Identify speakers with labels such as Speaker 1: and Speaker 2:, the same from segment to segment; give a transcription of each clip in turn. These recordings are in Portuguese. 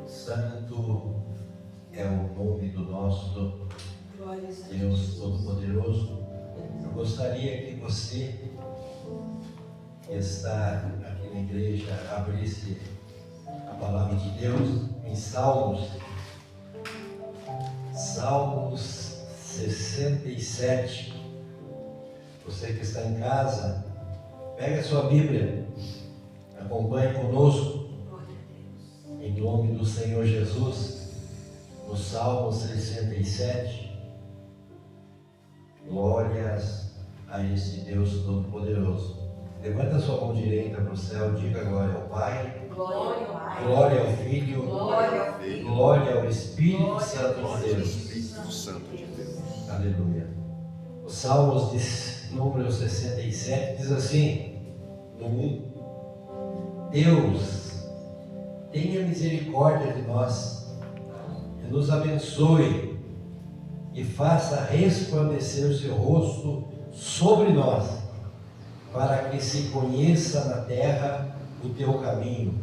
Speaker 1: Santo é o nome do nosso Deus Todo-Poderoso. Eu gostaria que você que está aqui na igreja abrisse a palavra de Deus em Salmos 67. Você que está em casa, pega a sua Bíblia, acompanhe conosco, em nome do Senhor Jesus, no Salmo 67. Glórias a esse Deus Todo-Poderoso. Levanta a sua mão direita para o céu, diga glória ao Pai,
Speaker 2: glória ao Pai,
Speaker 1: glória ao Filho,
Speaker 2: glória ao Filho,
Speaker 1: glória ao Espírito Santo de Deus.
Speaker 3: Espírito Santo de Deus.
Speaker 1: Aleluia. Os Salmos de número 67 diz assim, no 1: Deus, tenha misericórdia de nós, e nos abençoe, e faça resplandecer o seu rosto sobre nós, para que se conheça na terra o teu caminho,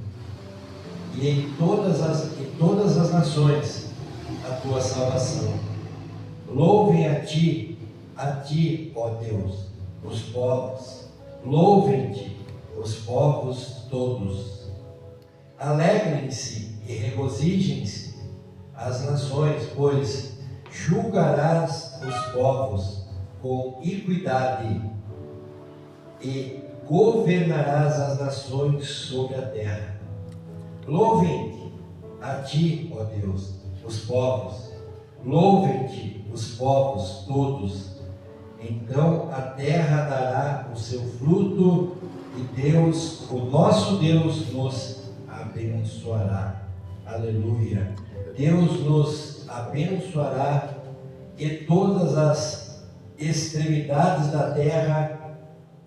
Speaker 1: e em todas as nações a tua salvação. Louvem a ti, ó Deus, os povos. Louvem-te os povos todos. Alegrem-se e regozijem-se as nações, pois julgarás os povos com equidade e governarás as nações sobre a terra. Louvem-te a ti, ó Deus, os povos. Louvem-te os povos todos. Então a terra dará o seu fruto e Deus, o nosso Deus, nos abençoará. Aleluia. Deus nos abençoará e todas as extremidades da terra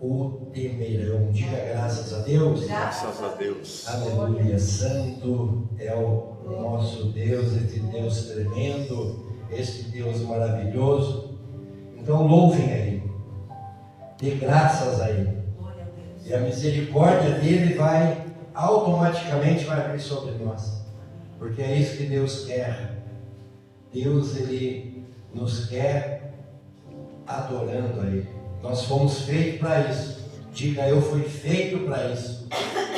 Speaker 1: o temerão. Diga graças a Deus.
Speaker 3: Graças a Deus.
Speaker 1: Aleluia. Santo é o nosso Deus, este Deus tremendo, este Deus maravilhoso. Então louvem a Ele, dê graças a Ele, e a misericórdia dele automaticamente vai vir sobre nós, porque é isso que Deus quer. Deus, Ele nos quer adorando a Ele. Nós fomos feitos para isso. Diga, eu fui feito para isso.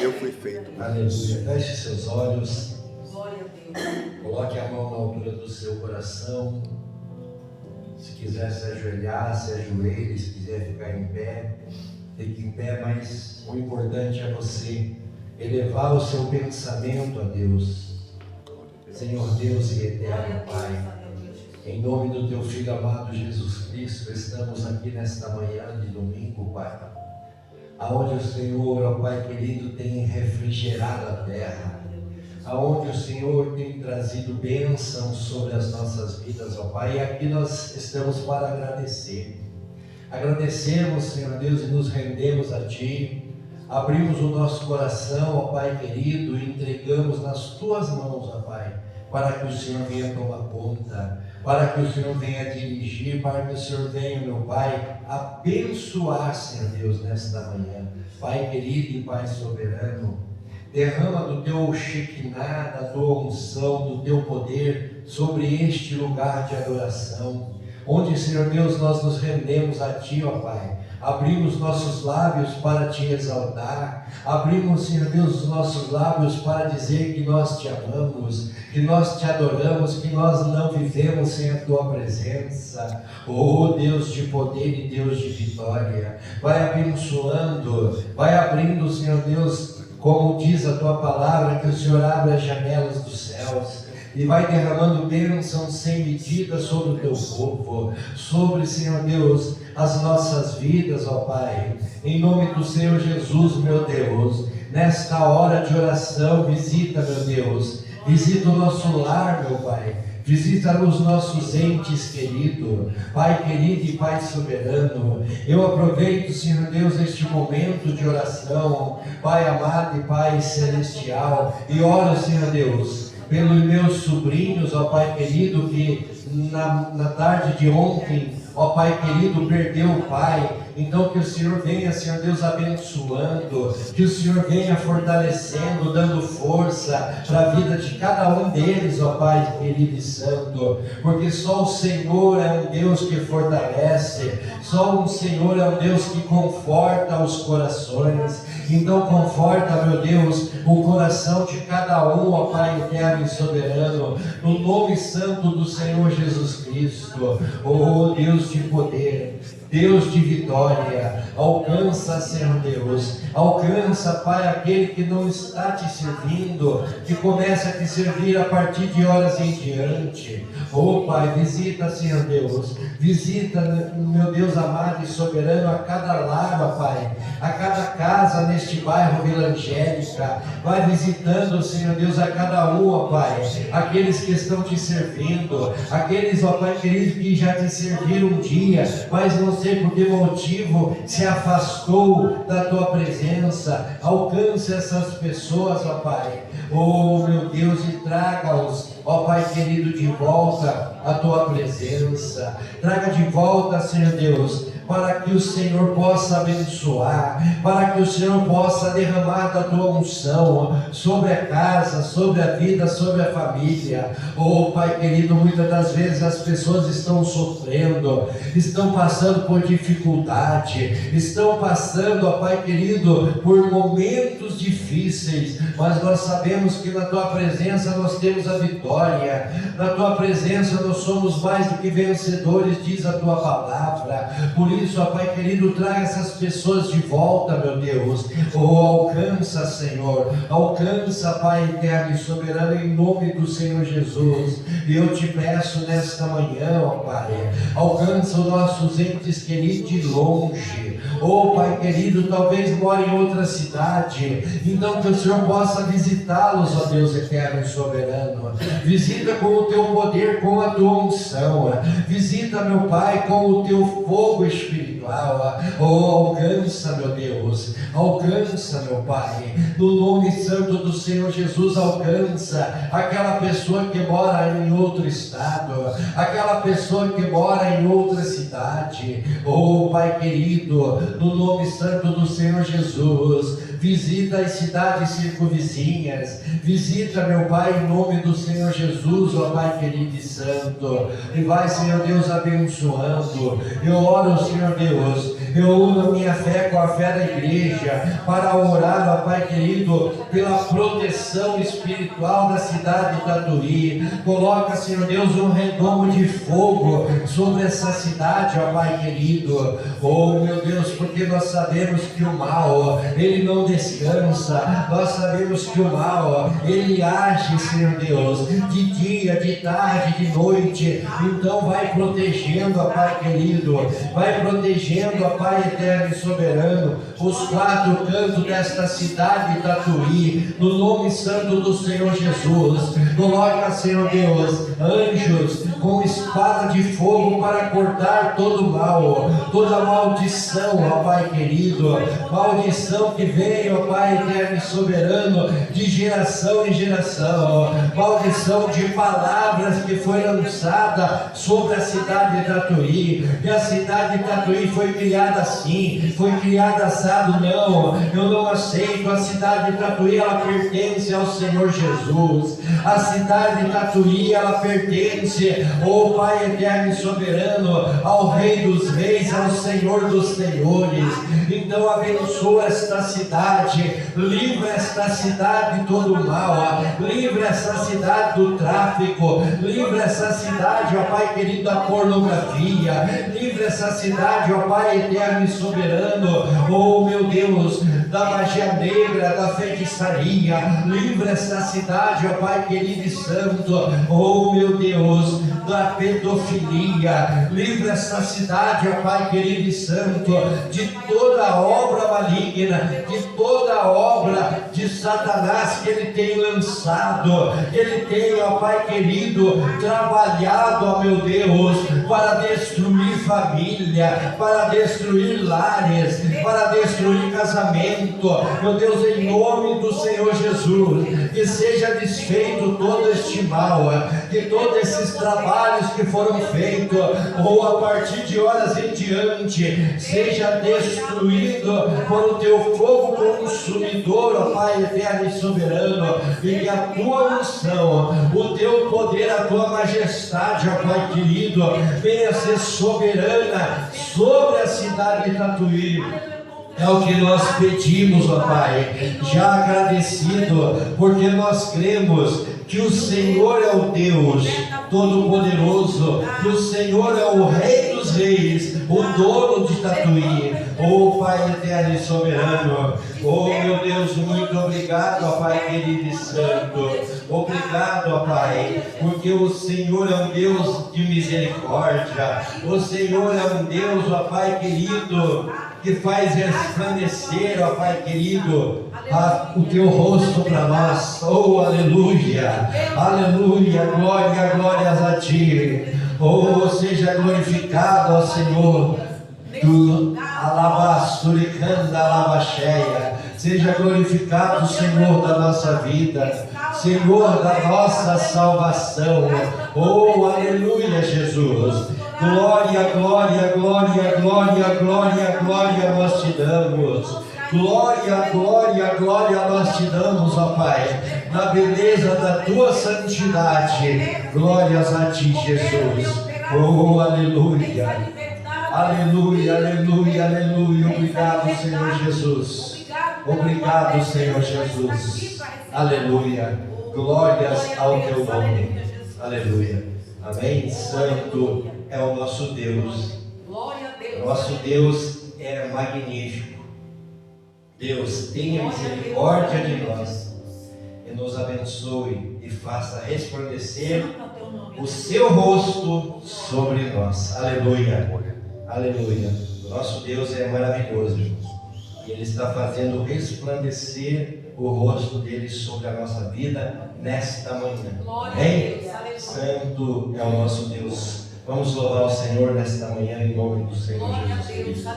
Speaker 3: Eu fui feito.
Speaker 1: Aleluia. Feche seus olhos.
Speaker 2: glória a Deus.
Speaker 1: Coloque a mão na altura do seu coração. Se quiser se ajoelhar, se ajoelhe. Se quiser ficar em pé, fique em pé. Mas o importante é você elevar o seu pensamento a Deus. Senhor Deus e eterno Pai, em nome do Teu Filho amado Jesus Cristo, estamos aqui nesta manhã de domingo, Pai, aonde o Senhor, ó Pai querido, tem refrigerado a terra, aonde o Senhor tem trazido bênção sobre as nossas vidas, ó Pai, e aqui nós estamos para agradecer. Agradecemos, Senhor Deus, e nos rendemos a Ti, abrimos o nosso coração, ó Pai querido, e entregamos nas Tuas mãos, ó Pai, para que o Senhor venha tomar conta, para que o Senhor venha dirigir, para que o Senhor venha, meu Pai, abençoar, Senhor Deus, nesta manhã. Pai querido e Pai soberano, derrama do Teu Shekinah, da Tua unção, do Teu poder sobre este lugar de adoração, onde, Senhor Deus, nós nos rendemos a Ti, ó Pai. Abrimos nossos lábios para Te exaltar, abrimos, Senhor Deus, os nossos lábios para dizer que nós Te amamos, que nós Te adoramos, que nós não vivemos sem a Tua presença. Oh Deus de poder e Deus de vitória, vai abençoando, vai abrindo, Senhor Deus, como diz a Tua palavra, que o Senhor abre as janelas dos céus e vai derramando bênção sem medida sobre o Teu povo, sobre, Senhor Deus, as nossas vidas, ó Pai, em nome do Senhor Jesus, meu Deus, nesta hora de oração, visita, meu Deus, visita o nosso lar, meu Pai, visita os nossos entes queridos, Pai querido e Pai soberano. Eu aproveito, Senhor Deus, este momento de oração, Pai amado e Pai celestial, e oro, Senhor Deus, pelos meus sobrinhos, ó Pai querido, que na tarde de ontem, ó Pai querido, perdeu o pai, Então que o Senhor venha, Senhor Deus, abençoando, que o Senhor venha fortalecendo, dando força para a vida de cada um deles, ó Pai querido e santo, porque só o Senhor é um Deus que fortalece, só o Senhor é um Deus que conforta os corações. Então conforta, meu Deus, o coração de cada um, ó Pai eterno e soberano, no nome santo do Senhor Jesus Cristo. Oh Deus de poder, Deus de vitória, alcança, Senhor Deus, alcança, Pai, aquele que não está te servindo, que começa a te servir a partir de horas em diante. Oh Pai, visita, Senhor Deus, visita, meu Deus amado e soberano, a cada lar, ó Pai, a cada casa neste bairro Vila Angélica. Vai visitando, Senhor Deus, a cada um, ó Pai, aqueles que estão te servindo, aqueles, ó Pai querido, que já te serviram um dia, mas não sei por que motivo se afastou da tua presença. Alcance essas pessoas, ó Pai, oh meu Deus, e traga-os, ó Pai querido, de volta à tua presença. Traga de volta, Senhor Deus, para que o Senhor possa abençoar, para que o Senhor possa derramar da tua unção sobre a casa, sobre a vida, sobre a família. Oh Pai querido, muitas das vezes as pessoas estão sofrendo, estão passando por dificuldade, estão passando, ó Pai querido, por momentos difíceis, mas nós sabemos que na tua presença nós temos a vitória, na tua presença nós somos mais do que vencedores, diz a tua palavra. Por isso, ó Pai querido, traga essas pessoas de volta, meu Deus. Oh, alcança, Senhor, alcança, Pai eterno e soberano, em nome do Senhor Jesus. E eu te peço nesta manhã, ó Pai, alcança os nossos entes queridos de longe. Oh Pai querido, talvez mora em outra cidade, então que o Senhor possa visitá-los, ó Deus eterno e soberano. Visita com o teu poder, com a tua unção. Visita, meu Pai, com o teu fogo espiritual. Oh, alcança, meu Deus, alcança, meu Pai, no nome santo do Senhor Jesus. Alcança aquela pessoa que mora em outro estado, aquela pessoa que mora em outra cidade. Oh Pai querido, no nome santo do Senhor Jesus, visita as cidades circunvizinhas, visita, meu Pai, em nome do Senhor Jesus, ó Pai querido e santo, e vai, Senhor Deus, abençoando. Eu oro, Senhor Deus, eu uno a minha fé com a fé da igreja, para orar, ó Pai querido, pela proteção espiritual da cidade de Tatuí. Coloca, Senhor Deus, um redomo de fogo sobre essa cidade, ó Pai querido. Oh meu Deus, porque nós sabemos que o mal, ele não descansa. Nós sabemos que o mal, ele age, Senhor Deus, de dia, de tarde, de noite. Então vai protegendo, ó Pai querido, vai protegendo, ó Pai eterno e soberano, os quatro cantos desta cidade de Tatuí, no nome santo do Senhor Jesus. Coloca, Senhor Deus, anjos com espada de fogo para cortar todo o mal, toda maldição, ó Pai querido, maldição que vem, ó Pai eterno e soberano, de geração em geração, maldição de palavras que foi lançada sobre a cidade de Tatuí, que a cidade de Tatuí foi criada assim, foi criada assado. Não, eu não aceito. A cidade de Tatuí, ela pertence ao Senhor Jesus. A cidade de Tatuí, ela pertence, ó Pai eterno e soberano, ao Rei dos Reis, ao Senhor dos Senhores. Então abençoa esta cidade, livra esta cidade de todo o mal, livra esta cidade do tráfico, livra essa cidade, ó Pai querido, da pornografia, livra essa cidade, ó Pai eterno e soberano, oh meu Deus, da magia negra, da feitiçaria, livra essa cidade, ó Pai querido e santo, oh meu Deus, da pedofilia, livra essa cidade, ó Pai querido e santo, de toda obra maligna, de toda obra de Satanás que ele tem lançado, que ele tem, ó Pai querido, trabalhado, ó meu Deus, para destruir família, para destruir lares, para destruir casamento. Meu Deus, em nome do Senhor Jesus, que seja desfeito todo este mal, que todos esses trabalhos que foram feitos, ou a partir de horas em diante, seja destruído por o teu fogo consumidor, ó Pai eterno e soberano, e que a tua unção, o teu poder, a tua majestade, ó Pai querido, venha ser soberana sobre a cidade de Tatuí. É o que nós pedimos, ó Pai, já agradecido, porque nós cremos que o Senhor é o Deus Todo-Poderoso, que o Senhor é o Rei dos Reis, o dono de Tatuí. Oh Pai eterno e soberano, oh meu Deus, muito obrigado, ó Pai querido e santo. Obrigado, ó Pai, porque o Senhor é um Deus de misericórdia. O Senhor é um Deus, ó Pai querido, que faz resplandecer, ó Pai querido, o teu rosto para nós. Oh, aleluia, aleluia, glória, glórias a ti. Oh, seja glorificado, ó Senhor, do alabasturicanda alabacheia. Seja glorificado, Senhor, da nossa vida, Senhor, da nossa salvação. Oh, aleluia, Jesus. Glória, glória, glória, glória, glória, glória nós te damos. Glória, glória, glória nós te damos, ó Pai, na beleza da tua santidade. Glórias a ti, Jesus. Oh, aleluia. Aleluia, aleluia, aleluia. Obrigado, Senhor Jesus. Obrigado, Senhor Jesus. Aleluia. Glórias ao teu nome. Aleluia. Amém. Santo é o nosso Deus. Nosso Deus é magnífico. Deus, tenha misericórdia de nós e nos abençoe e faça resplandecer o seu rosto sobre nós. Aleluia. Aleluia. O nosso Deus é maravilhoso, irmãos. E Ele está fazendo resplandecer o rosto dele sobre a nossa vida nesta manhã. Amém? Santo é o nosso Deus. Vamos louvar o Senhor nesta manhã em nome do Senhor Jesus Cristo.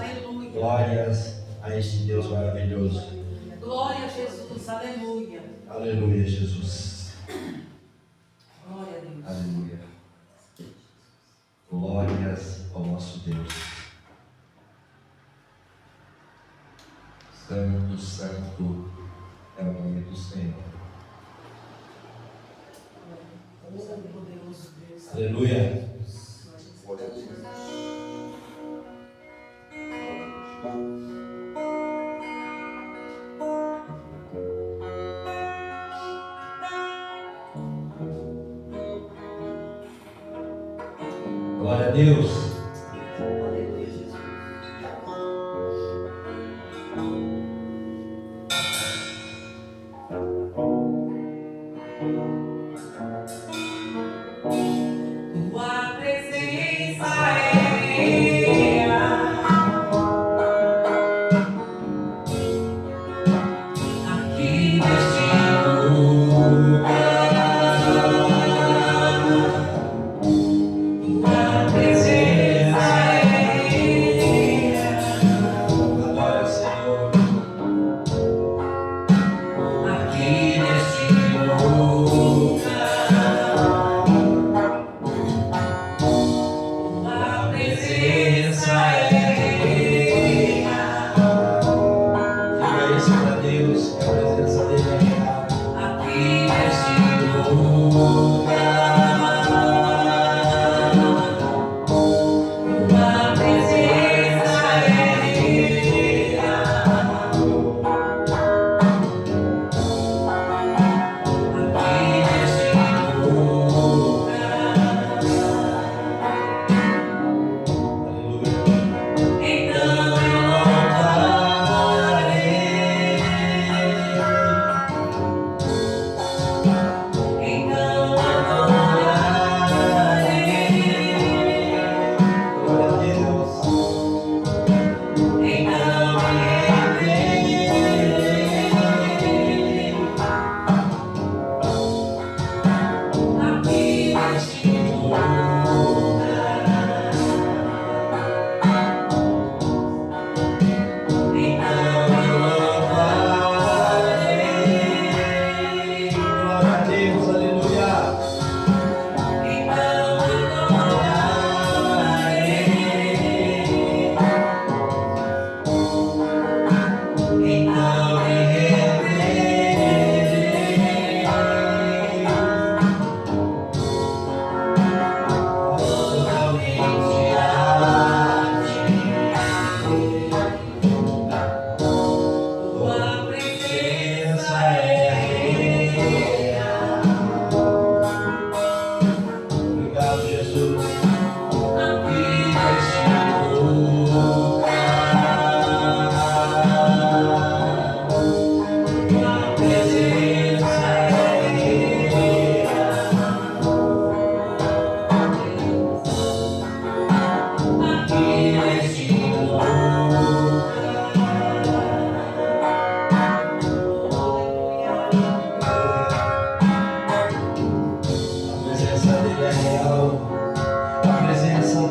Speaker 1: Glórias a este Deus maravilhoso.
Speaker 2: Glória a Jesus, aleluia.
Speaker 1: Aleluia, Jesus.
Speaker 2: Glória a Deus.
Speaker 1: Aleluia. Glórias ao nosso Deus. Santo, santo é o nome do Senhor. Aleluia. Glória a Deus.
Speaker 2: Tua presença é aqui neste lugar. Tua presença
Speaker 1: Adora o Senhor.
Speaker 2: aqui neste lugar. Tua presença
Speaker 1: Diga isso para Deus, que a presença dele é real.
Speaker 2: aqui neste lugar. Tua presença aqui neste lugar.
Speaker 1: Aleluia.
Speaker 2: Então eu louvarei. Então eu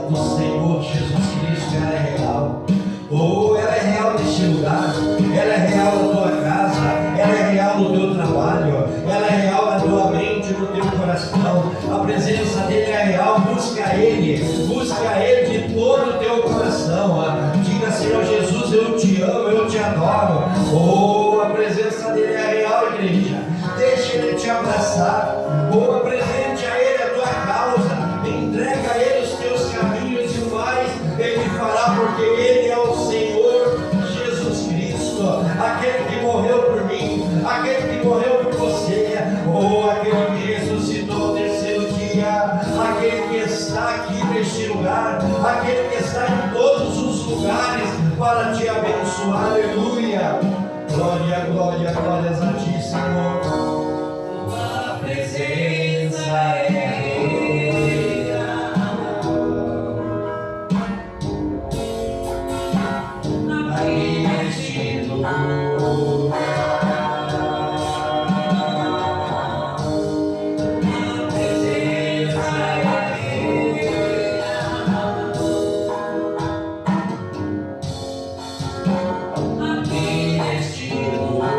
Speaker 1: do Senhor Jesus Cristo, ela é real. Oh, ela é real neste lugar, ela é real na tua casa, ela é real no teu trabalho, ela é real na tua mente, no teu coração. A presença dele é real. Busca ele de todo o teu coração. Diga: Senhor Jesus, eu te amo, eu te adoro. Oh, a presença dele é real, igreja. Deixa ele te abraçar. Oh, apresente a ele a tua causa, entrega a ele os teus caminhos e o mais ele fará, porque ele é o Senhor Jesus Cristo, aquele que morreu por mim, aquele que morreu por você, ou aquele que ressuscitou no terceiro dia, aquele que está aqui neste lugar, aquele que está em todos os lugares para te abençoar. Aleluia. Glória, glória, glórias a ti, Senhor.
Speaker 2: Tua presença é aqui neste lugar. Tua presença aqui neste lugar.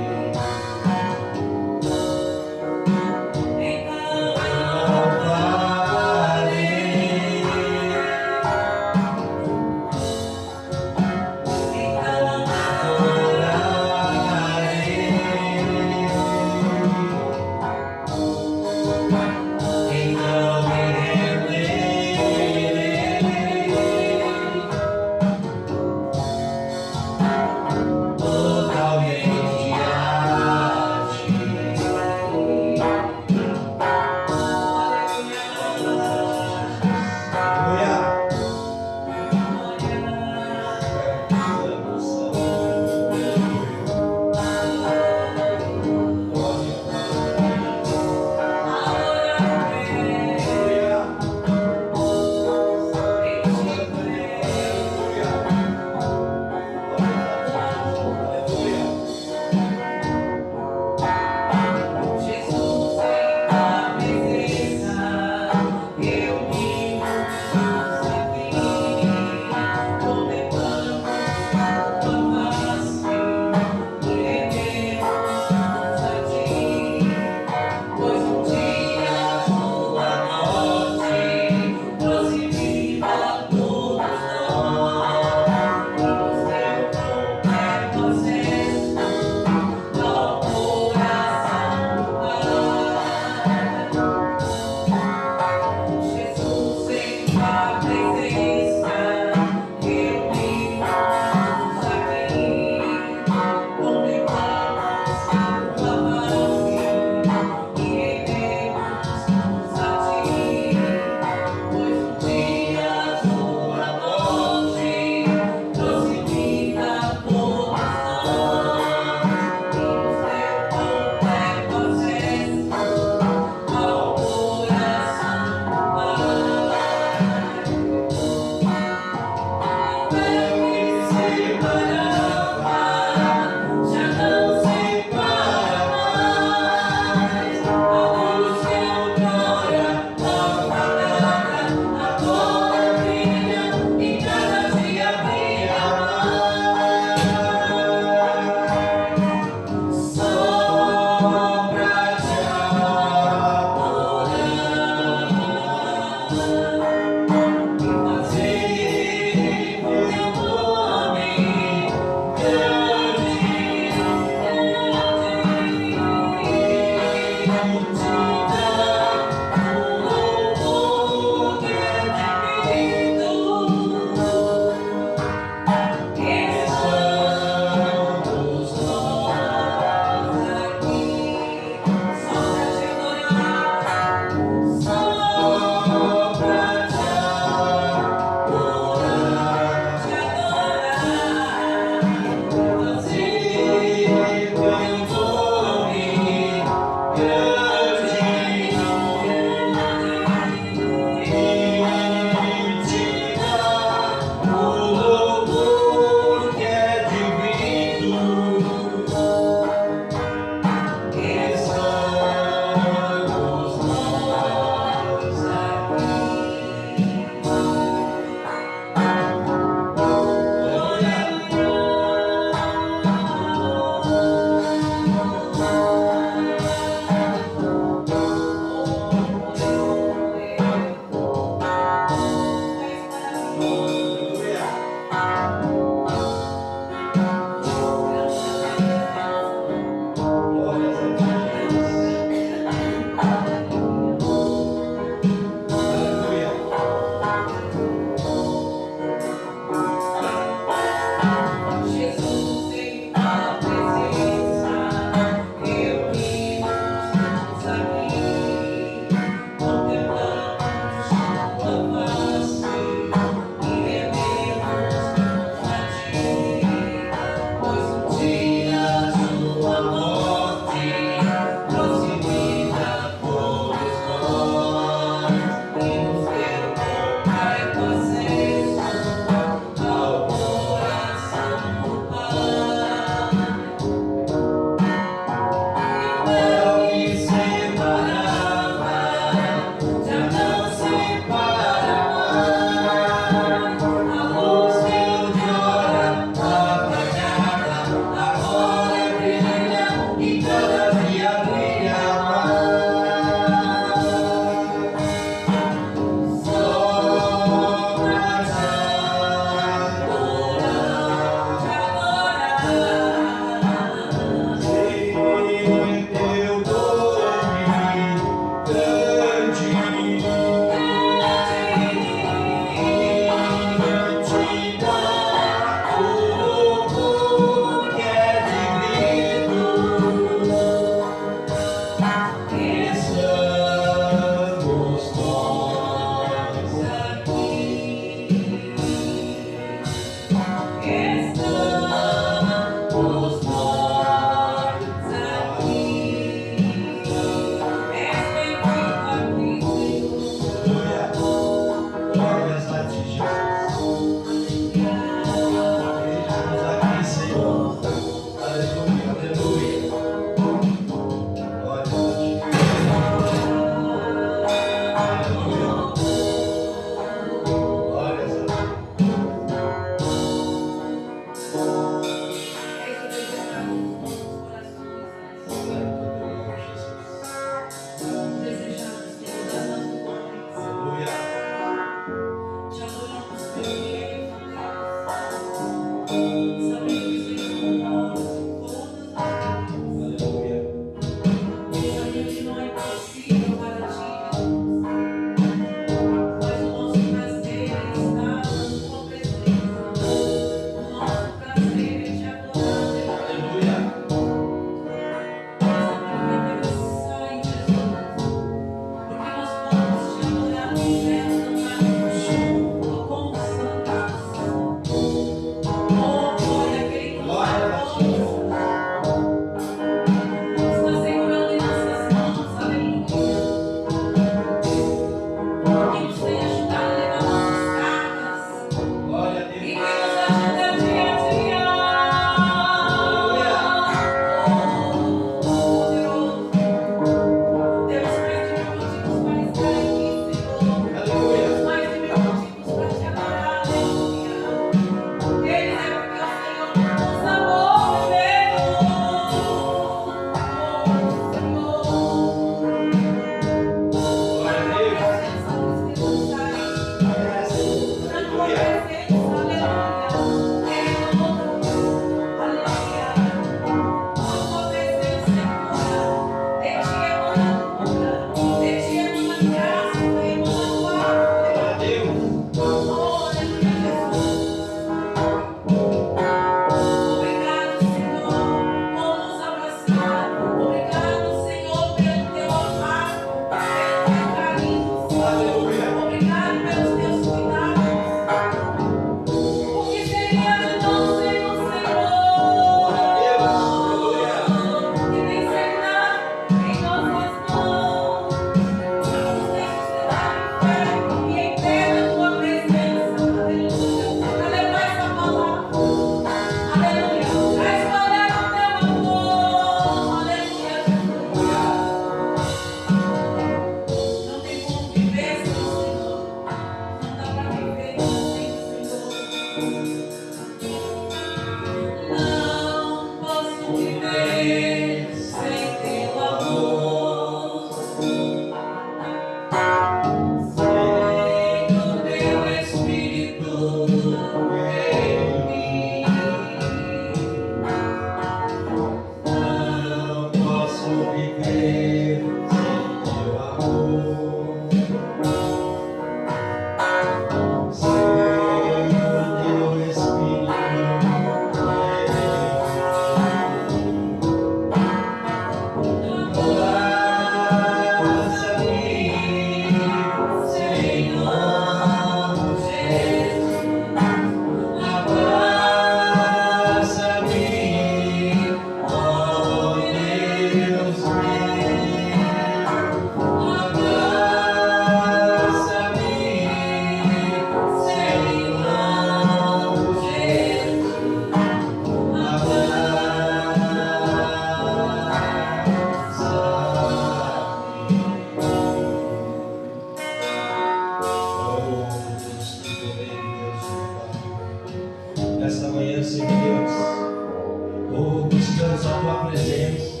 Speaker 1: presença.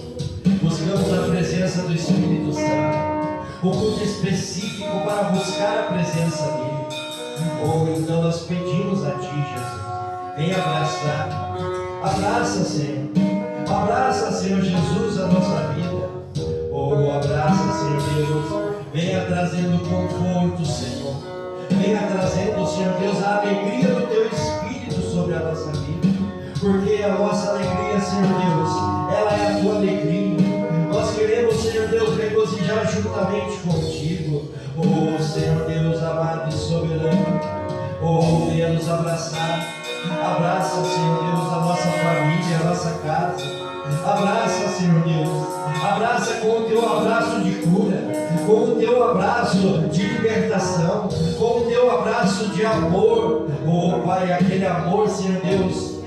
Speaker 1: Buscamos a presença do Espírito Santo. O culto específico para buscar a presença dele. Ou então nós pedimos a Ti, Jesus. Vem abraçar. Abraça, Senhor. Abraça, Senhor Jesus, a nossa vida. Oh, abraça, Senhor Deus. Venha trazendo conforto, Senhor. Venha trazendo, Senhor Deus, a alegria do Teu Espírito sobre a nossa vida. Porque a nossa alegria, Senhor Deus, ela é a Tua alegria. Nós queremos, Senhor Deus, regozijar juntamente contigo. Oh, Senhor Deus, amado e soberano. Oh, venha nos abraçar. Abraça, Senhor Deus, a nossa família, a nossa casa. Abraça, Senhor Deus. Abraça com o Teu abraço de cura, com o Teu abraço de libertação, com o Teu abraço de amor. Oh, Pai, aquele amor, Senhor Deus.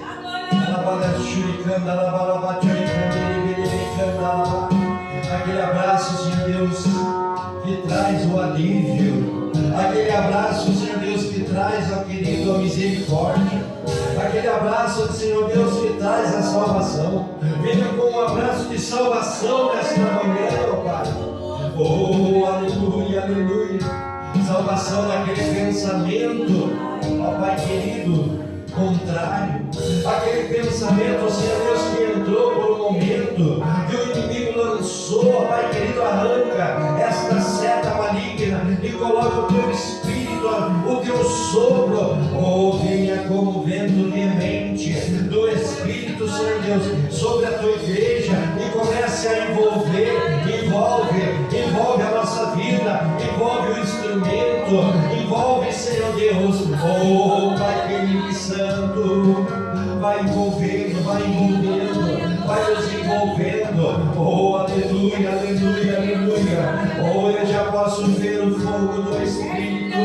Speaker 1: Aquele abraço, Senhor Deus, que traz o alívio. Aquele abraço, Senhor Deus, que traz, ó querido, a misericórdia. Aquele abraço, Senhor Deus, que traz a salvação. Venha com um abraço de salvação nesta manhã, ó Pai. Oh, aleluia, aleluia. Salvação daquele pensamento, ó Pai querido, contrário. Aquele pensamento, Senhor Deus, que entrou por um momento, que o inimigo lançou, ó Pai querido, arranca esta seta maligna e coloca o Teu Espírito, o Teu sopro. Oh, venha como vento veemente do Espírito, Senhor Deus, sobre a Tua igreja e comece a envolve a nossa vida, envolve o instrumento, envolve, Senhor Deus. Oh, Pai querido e santo, vai envolvendo, vai nos envolvendo. Oh, aleluia, aleluia, aleluia. Oh, eu já posso ver o fogo do Espírito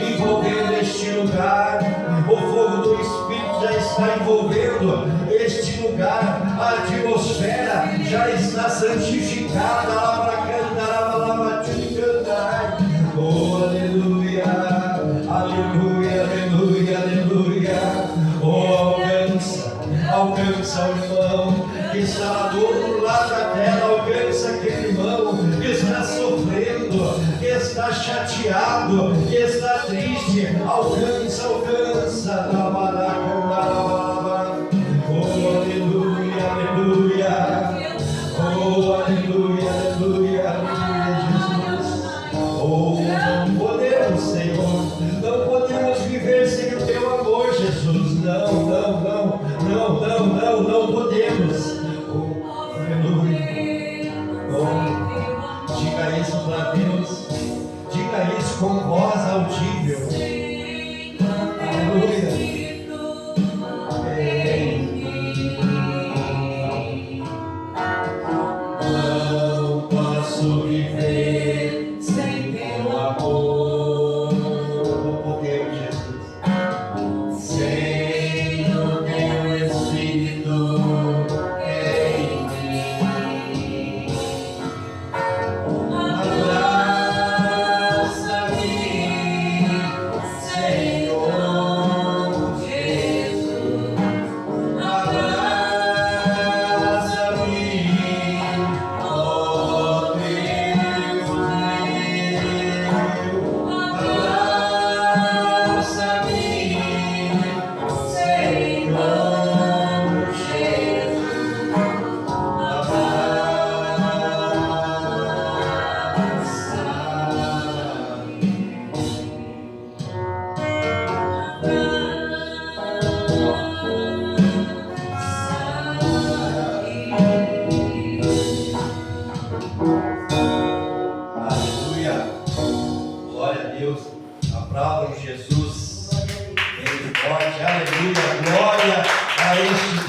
Speaker 1: envolvendo este lugar. O fogo do Espírito já está envolvendo este lugar. A atmosfera já está santificada. Oh, aleluia, aleluia, aleluia, aleluia. Oh, alcança o irmão que está do outro lado da terra. Alcança aquele irmão que está sofrendo, que está chateado, que está triste. Alcança. Oh, aleluia, aleluia. Oh, aleluia, aleluia, aleluia, Jesus. Oh, não podemos, Senhor, não podemos viver sem o Teu amor, Jesus. Não podemos. Oh, aleluia. Oh, diga isso para Deus. Diga isso com voz audível. Aleluia. Não posso viver sem Teu amor. Não podemos, Jesus. Sem o Teu Espírito em mim.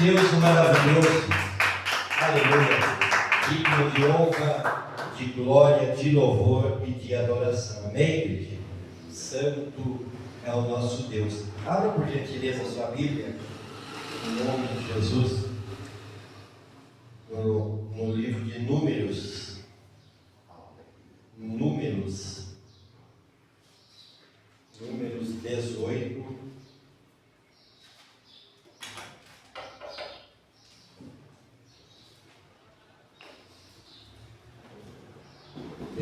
Speaker 1: Deus maravilhoso, aleluia, digno de honra, de glória, de louvor e de adoração. Amém, igreja? Santo é o nosso Deus. Abra por gentileza a sua Bíblia, em nome de Jesus, no livro de Números. Números 18.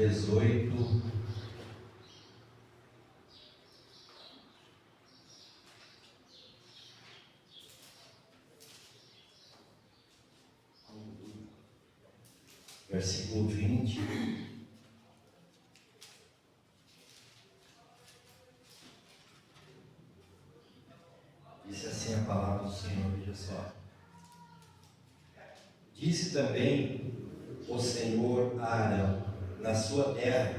Speaker 1: 18. Versículo 20. Diz assim a palavra do Senhor, veja só. Disse também o Senhor a Arão: na sua terra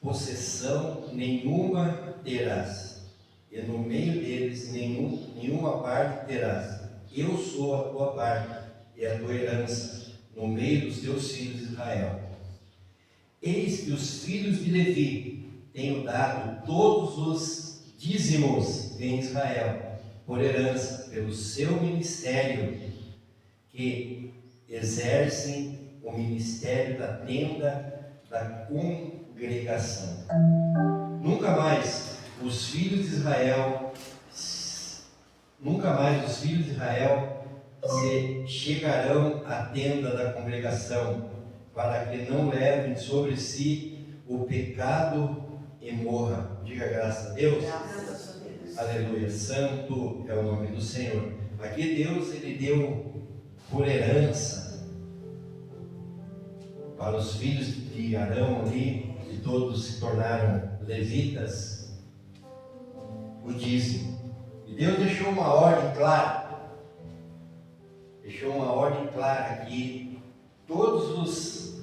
Speaker 1: possessão nenhuma terás, e no meio deles nenhuma parte terás. Eu sou a tua parte e a tua herança no meio dos teus filhos de Israel. Eis que os filhos de Levi tenho dado todos os dízimos em Israel, por herança, pelo seu ministério, que exercem o ministério da tenda da congregação. Nunca mais os filhos de Israel se chegarão à tenda da congregação, para que não levem sobre si o pecado e morram. Diga graças a Deus.
Speaker 2: Graças a Deus.
Speaker 1: Aleluia. Santo é o nome do Senhor. Aqui Deus, Ele deu por herança para os filhos de Arão ali, que todos se tornaram levitas, o dízimo. E Deus deixou uma ordem clara. Deixou uma ordem clara aqui. Todos os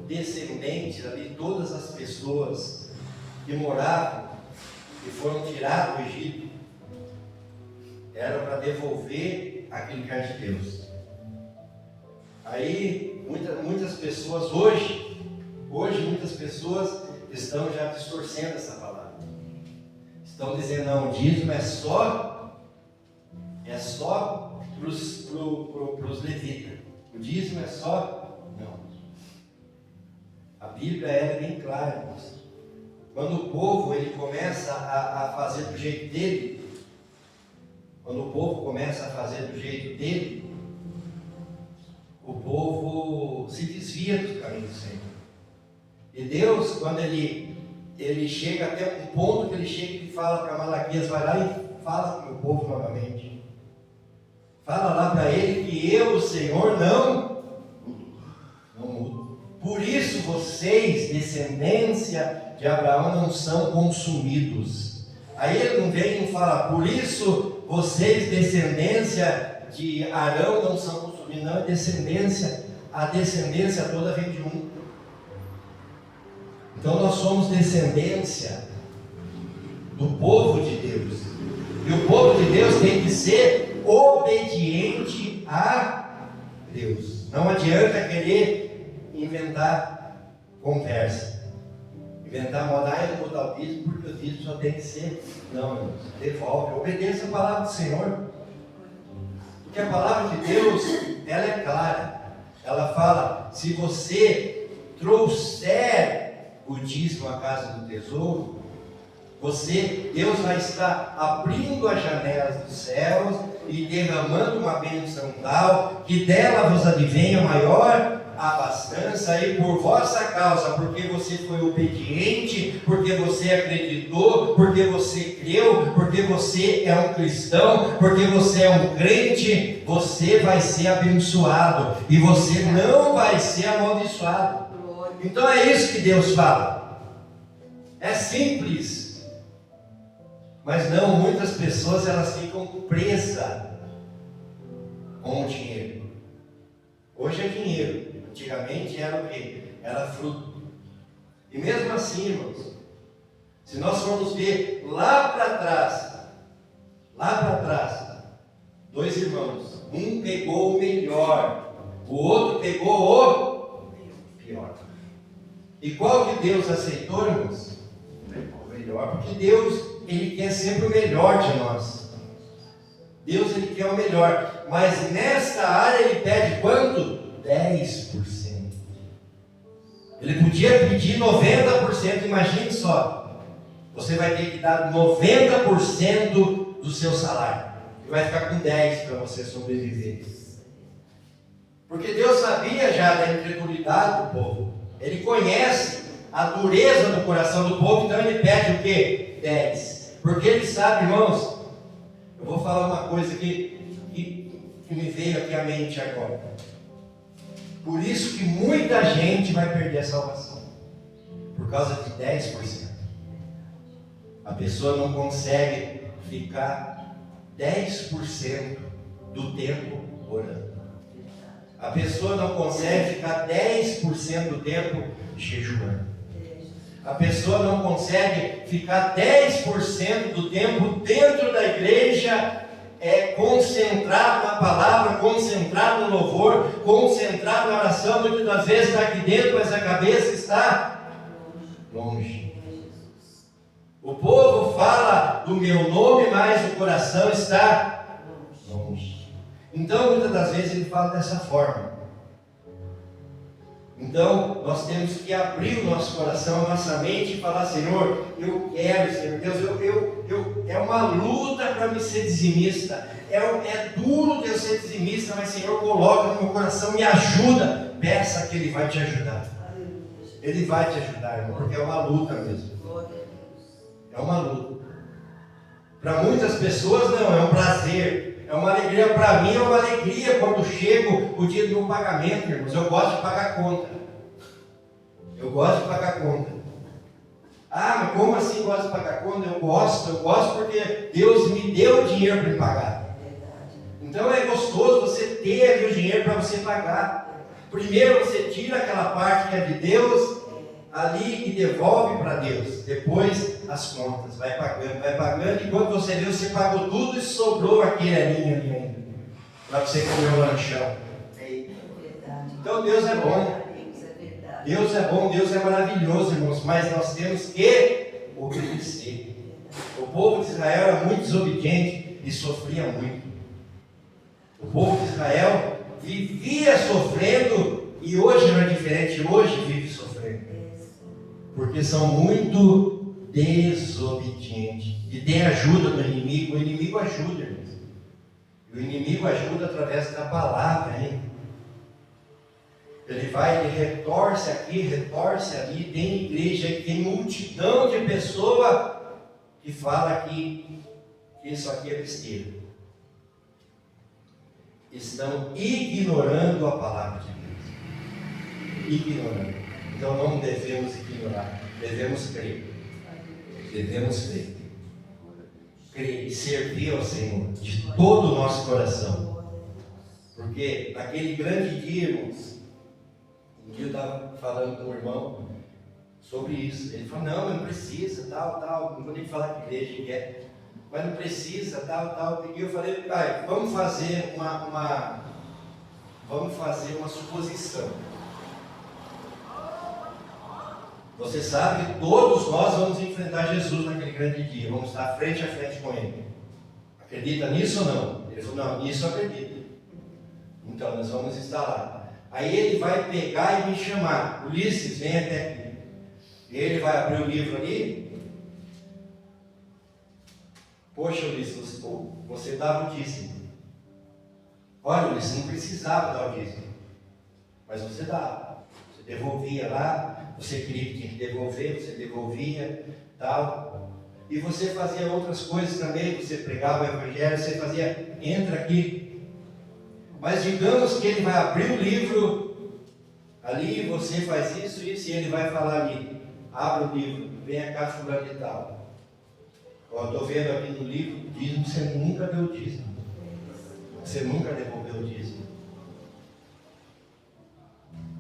Speaker 1: descendentes ali, todas as pessoas que moravam, que foram tirados do Egito, era para devolver aquilo que era de Deus. Aí, muitas pessoas hoje muitas pessoas estão já distorcendo essa palavra. Estão dizendo, não, o dízimo é só para os levitas. O dízimo é só, não. A Bíblia é bem clara, irmãos. Quando o povo ele começa a fazer do jeito dele, o povo se desvia do caminho do Senhor. E Deus, quando ele chega até um ponto que ele chega e fala para Malaquias, vai lá e fala com o povo novamente. Fala lá para ele que eu, o Senhor, não mudo. Por isso vocês, descendência de Abraão, não são consumidos. Aí ele não vem e fala, por isso vocês, descendência de Arão, não são consumidos. Não, a descendência toda vem de um. Então nós somos descendência do povo de Deus. E o povo de Deus tem que ser obediente a Deus. Não adianta querer inventar conversa. Inventar moda, eu vou dar o dízimo porque o dízimo só tem que ser. Não, irmãos, devolve, obedeça a palavra do Senhor. Porque a palavra de Deus, ela é clara. Ela fala, se você trouxer o dízimo à casa do tesouro, Deus vai estar abrindo as janelas dos céus e derramando uma bênção tal, que dela vos advenha maior abastança, e por vossa causa, porque você foi obediente, porque você acreditou, porque você creu, porque você é um cristão, porque você é um crente, você vai ser abençoado, e você não vai ser amaldiçoado. Então é isso que Deus fala. É simples. Mas não, muitas pessoas elas ficam presas com o dinheiro. Hoje é dinheiro. Antigamente era o quê? Era fruto. E mesmo assim, irmãos, se nós formos ver lá para trás, dois irmãos, um pegou o melhor, o outro pegou o pior. E qual que Deus aceitou, irmãos? O melhor, porque Deus, Ele quer sempre o melhor de nós. Deus, Ele quer o melhor. Mas nesta área Ele pede quanto? 10%. Ele podia pedir 90%, imagine só. Você vai ter que dar 90% do seu salário. E vai ficar com 10% para você sobreviver. Porque Deus sabia já da incredulidade do povo. Ele conhece a dureza do coração do povo, então ele pede o quê? 10. Porque ele sabe, irmãos, eu vou falar uma coisa que me veio aqui à mente agora. Por isso que muita gente vai perder a salvação. Por causa de 10%. A pessoa não consegue ficar 10% do tempo orando. A pessoa não consegue ficar 10% do tempo jejuando. A pessoa não consegue ficar 10% do tempo dentro da igreja, concentrado na palavra, concentrado no louvor, concentrado na oração. Muitas das vezes está aqui dentro, mas a cabeça está longe. O povo fala do meu nome, mas o coração está longe. Então, muitas das vezes ele fala dessa forma. Então, nós temos que abrir o nosso coração, a nossa mente e falar: Senhor, eu quero, Senhor Deus, é uma luta para me ser dizimista. É duro de eu ser dizimista, mas Senhor, coloca no meu coração, me ajuda. Peça que Ele vai te ajudar. Ele vai te ajudar, irmão, porque é uma luta mesmo. É uma luta. Para muitas pessoas não, é um prazer. É uma alegria. Para mim é uma alegria quando chego o dia do meu pagamento, irmãos. Eu gosto de pagar conta. Eu gosto de pagar conta. Ah, mas como assim gosto de pagar conta? Eu gosto porque Deus me deu o dinheiro para me pagar. Então é gostoso você ter ali o dinheiro para você pagar. Primeiro você tira aquela parte que é de Deus ali e devolve para Deus. Depois as contas, vai pagando, e quando você vê, você pagou tudo e sobrou aquele aninho ali ainda, para você comer o lanchão. Então Deus é bom. Deus é bom, Deus é maravilhoso, irmãos, mas nós temos que obedecer. O povo de Israel era muito desobediente e sofria muito. O povo de Israel vivia sofrendo, e hoje não é diferente, hoje vive sofrendo. Porque são muito desobedientes. E tem ajuda do inimigo. O inimigo ajuda, irmãos. E o inimigo ajuda através da palavra, hein? Ele retorce aqui, retorce ali. Tem igreja, tem multidão de pessoas que fala que isso aqui é besteira. Estão ignorando a palavra de Deus. Ignorando. Então não devemos ignorar, devemos crer. Devemos crer. Crer e servir ao Senhor de todo o nosso coração. Porque naquele grande dia, irmãos, um dia eu estava falando com um irmão sobre isso. Ele falou: não precisa, tal, não vou nem falar que igreja que é, mas não precisa, tal. E eu falei: pai, vamos fazer uma suposição. Você sabe que todos nós vamos enfrentar Jesus naquele grande dia, vamos estar frente a frente com Ele. Acredita nisso ou não? Ele falou: não, nisso eu acredito. Então nós vamos estar lá. Aí ele vai pegar e me chamar: Ulisses, vem até aqui. E ele vai abrir o livro ali. Poxa, Ulisses, você dava o dízimo. Olha, Ulisses, não precisava dar o dízimo, mas você dava. Você devolvia lá. Você queria que tinha que devolver, você devolvia, tal. E você fazia outras coisas também, você pregava o evangelho, você fazia, entra aqui. Mas digamos que ele vai abrir o livro, ali você faz isso, e ele vai falar ali: abre o livro, venha cá, fulano de tal. Estou vendo aqui no livro, dízimo, você nunca deu dízimo. Você nunca devolveu o dízimo.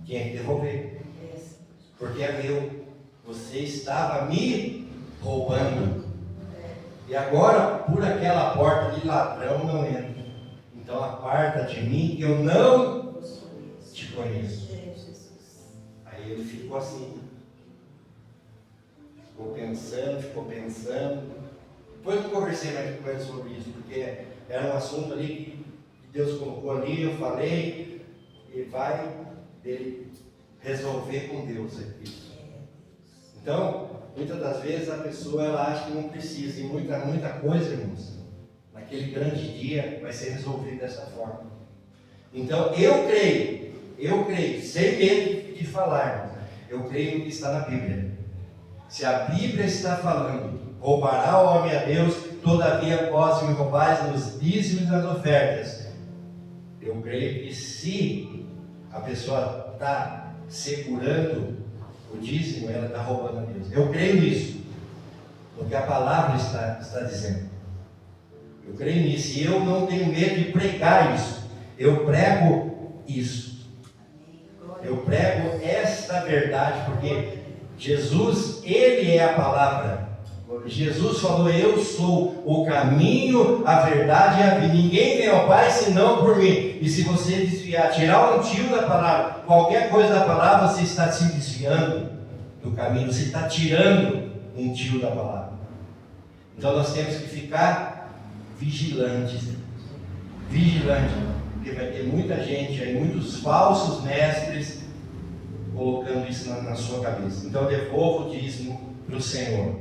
Speaker 1: Tinha que devolver. Porque é meu. Você estava me roubando. E agora, por aquela porta de ladrão, não entra. Então aparta de mim, que eu não te conheço. Aí ele ficou assim. Ficou pensando. Depois eu conversei mais com ele sobre isso, porque era um assunto ali que Deus colocou ali, eu falei, e vai dele resolver com Deus isso. Então, muitas das vezes a pessoa ela acha que não precisa, e muita coisa, irmãos, naquele grande dia vai ser resolvido dessa forma. Então, eu creio Eu creio, sem medo de falar, eu creio no que está na Bíblia. Se a Bíblia está falando, roubará o homem a Deus, todavia vós me roubais nos dízimos e nas ofertas. Eu creio que se a pessoa está segurando o dízimo, ela está roubando a Deus. Eu creio nisso, porque a palavra está dizendo. Eu creio nisso e eu não tenho medo de pregar isso. Eu prego isso. Eu prego esta verdade, porque Jesus, Ele é a palavra. Jesus falou: eu sou o caminho, a verdade e a vida. Ninguém vem ao Pai senão por mim. E se você desviar, tirar um tio da palavra, qualquer coisa da palavra, você está se desviando do caminho. Você está tirando um tio da palavra. Então nós temos que ficar vigilantes. Vigilantes. Porque vai ter muita gente aí, muitos falsos mestres, colocando isso na sua cabeça. Então devolva o dízimo para o Senhor.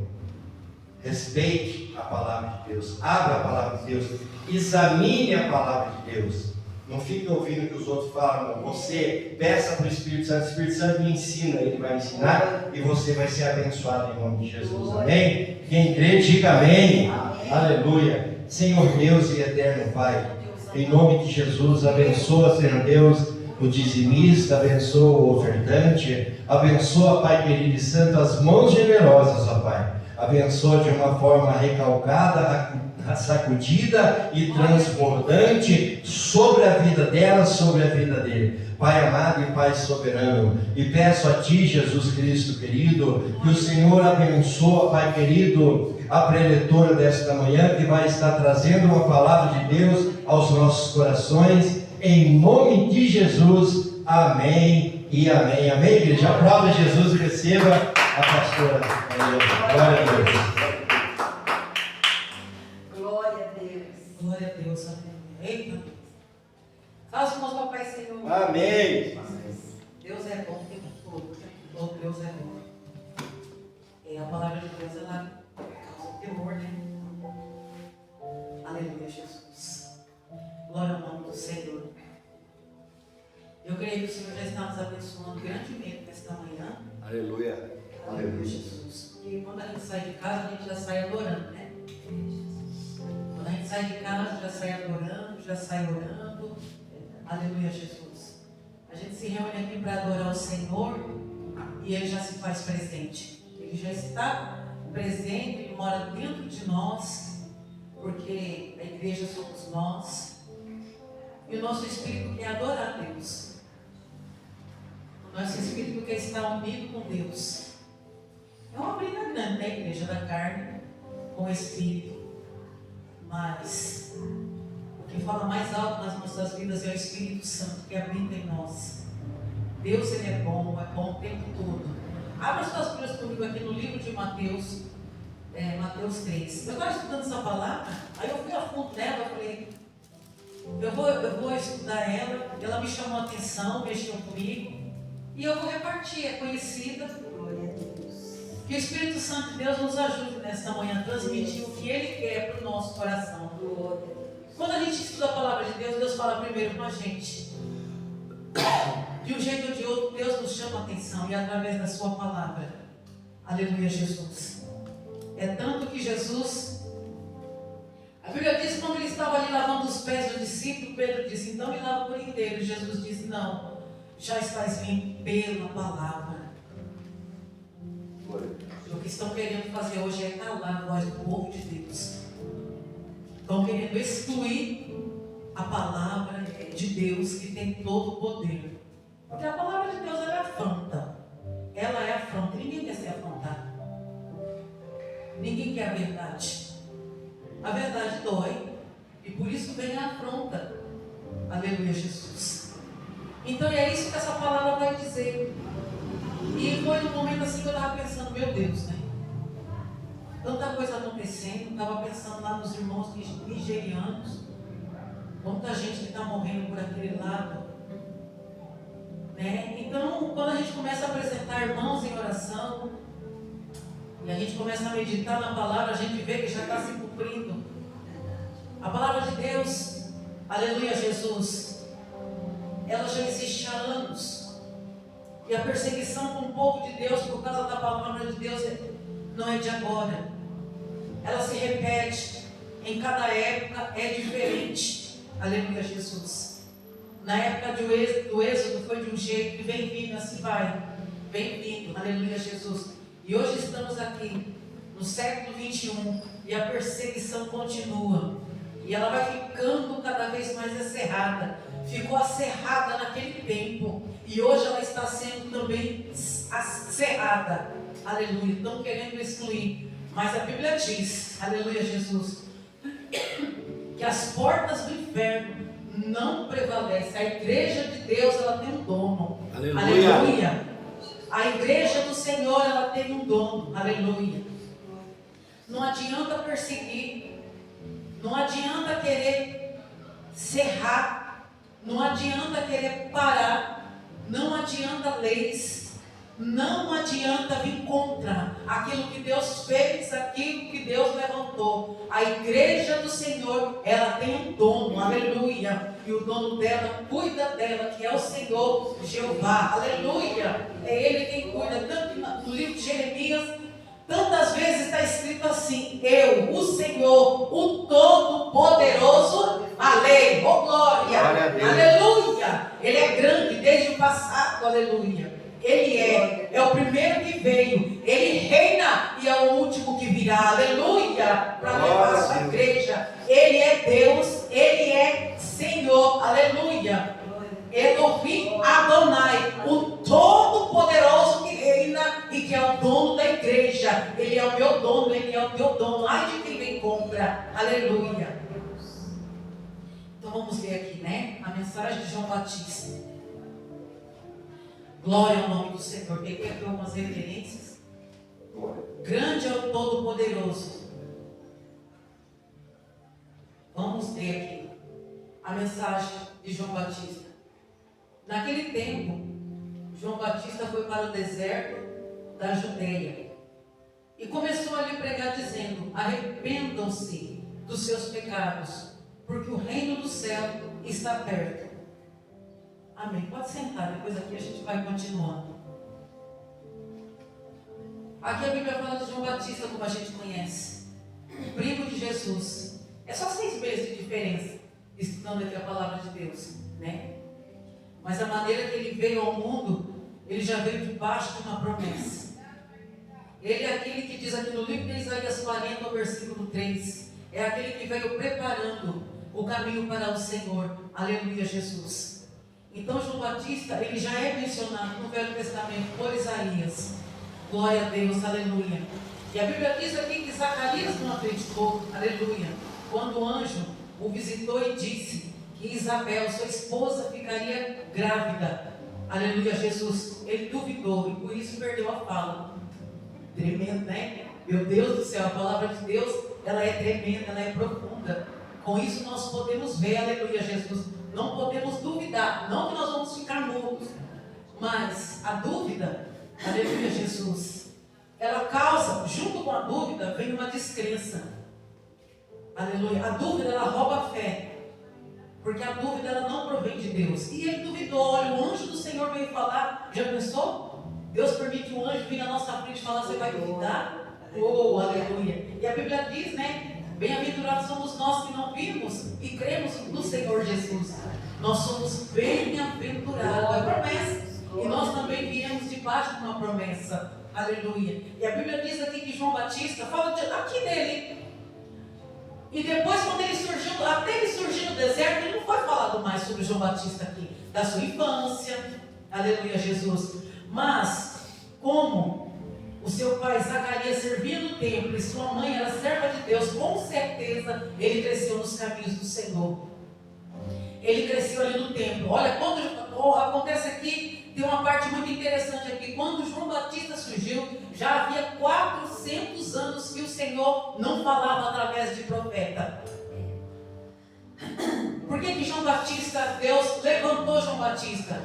Speaker 1: Respeite a palavra de Deus, abra a palavra de Deus, examine a palavra de Deus. Não fique ouvindo o que os outros falam. Você peça para o Espírito Santo. O Espírito Santo me ensina, Ele vai ensinar e você vai ser abençoado em nome de Jesus. Amém? Quem crê, diga amém. Aleluia. Senhor Deus e eterno Pai, em nome de Jesus, abençoa, Senhor Deus, o dizimista, abençoa o ofertante, abençoa, Pai querido e santo, as mãos generosas, ó Pai. Abençoa de uma forma recalcada, sacudida e transbordante sobre a vida dela, sobre a vida dele. Pai amado e Pai soberano, e peço a Ti, Jesus Cristo querido, que o Senhor abençoe, Pai querido, a preletora desta manhã, que vai estar trazendo uma palavra de Deus aos nossos corações, em nome de Jesus, amém e amém. Amém, igreja? Aplauda Jesus e receba a pastora. Glória a Deus.
Speaker 2: Glória a Deus.
Speaker 4: Glória a Deus, amém. Eita. Faz o nosso Papai Senhor.
Speaker 1: Amém.
Speaker 4: Deus é bom, o tempo todo Deus é bom. A palavra de Deus, ela causa temor, né? Aleluia, Jesus. Glória ao nome do Senhor. Eu creio que o Senhor já está nos abençoando grandemente nesta manhã.
Speaker 3: Aleluia.
Speaker 4: Aleluia, Jesus. E quando a gente sai de casa, a gente já sai adorando, né? Quando a gente sai de casa, já sai adorando, já sai orando. Aleluia, Jesus. A gente se reúne aqui para adorar o Senhor e Ele já se faz presente. Ele já está presente, Ele mora dentro de nós, porque a igreja somos nós. E o nosso espírito quer adorar a Deus. O nosso espírito quer estar unido com Deus. É uma briga grande, né, igreja da carne com o espírito. Mas o que fala mais alto nas nossas vidas é o Espírito Santo que habita em nós. Deus, Ele é bom o tempo todo. Abra suas Bíblias comigo aqui no livro de Mateus, Mateus 3. Eu estava estudando essa palavra, aí eu fui a fundo nela, eu falei, eu vou estudar ela, ela me chamou a atenção, mexeu comigo, e eu vou repartir, é conhecida.
Speaker 2: Glória a Deus.
Speaker 4: Que o Espírito Santo de Deus nos ajude nesta manhã a transmitir o que Ele quer para o nosso coração.
Speaker 2: Glória a Deus.
Speaker 4: Quando a gente estuda a palavra de Deus, Deus fala primeiro com a gente. De um jeito ou de outro, Deus nos chama a atenção e através da sua palavra. Aleluia, Jesus. É tanto que Jesus, a Bíblia diz que quando Ele estava ali lavando os pés do discípulo, Pedro disse, então me lava por inteiro. E Jesus disse, não, já estás limpo pela palavra. O que estão querendo fazer hoje é calar a voz do povo de Deus. Estão querendo excluir a palavra de Deus que tem todo o poder. Porque a palavra de Deus ela é afronta. Ela é afronta. Ninguém quer ser afrontado. Ninguém quer a verdade. A verdade dói. E por isso vem a afronta. Aleluia, Jesus. Então é isso que essa palavra vai dizer. E foi num momento assim que eu estava pensando, meu Deus, né? Tanta coisa acontecendo, estava pensando lá nos irmãos nigerianos, quanta gente que está morrendo por aquele lado, né? Então, quando a gente começa a apresentar irmãos em oração, e a gente começa a meditar na palavra, a gente vê que já está se cumprindo. A palavra de Deus, aleluia, Jesus, ela já existe há anos. E a perseguição com o povo de Deus, por causa da palavra de Deus, não é de agora. Ela se repete, em cada época é diferente. Aleluia, Jesus. Na época do êxodo foi de um jeito, e vem vindo, assim vai. Vem vindo, aleluia, Jesus. E hoje estamos aqui, no século 21, e a perseguição continua. E ela vai ficando cada vez mais acerrada. Ficou acerrada naquele tempo, e hoje ela está sendo também acerrada. Aleluia, estão querendo excluir. Mas a Bíblia diz, aleluia, Jesus, que as portas do inferno não prevalecem. A igreja de Deus, ela tem um dono.
Speaker 5: Aleluia.
Speaker 4: Aleluia. A igreja do Senhor, ela tem um dono. Aleluia. Não adianta perseguir. Não adianta querer cerrar. Não adianta querer parar. Não adianta leis. Não adianta vir contra aquilo que Deus fez, aquilo que Deus levantou. A igreja do Senhor, ela tem um dono, aleluia. E o dono dela cuida dela, que é o Senhor Jeová, aleluia. É Ele quem cuida. Tanto no livro de Jeremias, tantas vezes está escrito assim: eu, o Senhor, o Todo-Poderoso, falei, oh glória, aleluia. Ele é grande desde o passado, aleluia. Ele é o primeiro que veio, Ele reina e é o último que virá, aleluia, para levar a sua igreja. Ele é Deus, Ele é Senhor, aleluia. Elohim Adonai, o Todo-Poderoso que reina e que é o dono da igreja. Ele é o meu dono, Ele é o teu dono. Ai de quem vem contra, aleluia. Então vamos ler aqui, né? A mensagem de João Batista. Glória ao nome do Senhor. Peguei aqui algumas referências. Grande é o Todo-Poderoso. Vamos ler aqui a mensagem de João Batista. Naquele tempo, João Batista foi para o deserto da Judeia e começou a lhe pregar dizendo: arrependam-se dos seus pecados, porque o reino do céu está perto. Amém. Pode sentar, depois aqui a gente vai continuando. Aqui a Bíblia fala de João Batista, como a gente conhece, primo de Jesus. É só 6 meses de diferença, estudando aqui a palavra de Deus, né? Mas a maneira que ele veio ao mundo, ele já veio debaixo de uma promessa. Ele é aquele que diz aqui no livro de Isaías 40, versículo 3, é aquele que veio preparando o caminho para o Senhor. Aleluia, Jesus. Então João Batista, ele já é mencionado no Velho Testamento por Isaías. Glória a Deus, aleluia. E a Bíblia diz aqui que Zacarias não acreditou, aleluia, quando o anjo o visitou e disse que Isabel, sua esposa, ficaria grávida. Aleluia, Jesus. Ele duvidou e por isso perdeu a fala. Tremendo, né? Meu Deus do céu, a palavra de Deus, ela é tremenda, ela é profunda. Com isso nós podemos ver, aleluia, Jesus. Não podemos duvidar, não que nós vamos ficar mudos, mas a dúvida, aleluia, Jesus, ela causa, junto com a dúvida, vem uma descrença. Aleluia. A dúvida, ela rouba a fé, porque a dúvida, ela não provém de Deus. E ele duvidou. Olha, o anjo do Senhor veio falar. Já pensou? Deus permite um anjo vir na nossa frente e falar: você vai duvidar? Oh, aleluia. E a Bíblia diz, né? Bem-aventurados somos nós que não vimos e cremos no Senhor Jesus. Nós somos bem-aventurados. É promessa. E nós também viemos debaixo de uma promessa. Aleluia. E a Bíblia diz aqui que João Batista fala aqui dele. E depois, quando ele surgiu, até ele surgir no deserto, ele não foi falado mais sobre João Batista aqui, da sua infância, aleluia, Jesus. Mas, como o seu pai Zacarias servia no templo e sua mãe era serva de Deus, com certeza ele cresceu nos caminhos do Senhor. Ele cresceu ali no templo. Olha, quando acontece aqui, tem uma parte muito interessante aqui. Quando João Batista surgiu, já havia 400 anos que o Senhor não falava através de profeta. Por que João Batista, Deus levantou João Batista?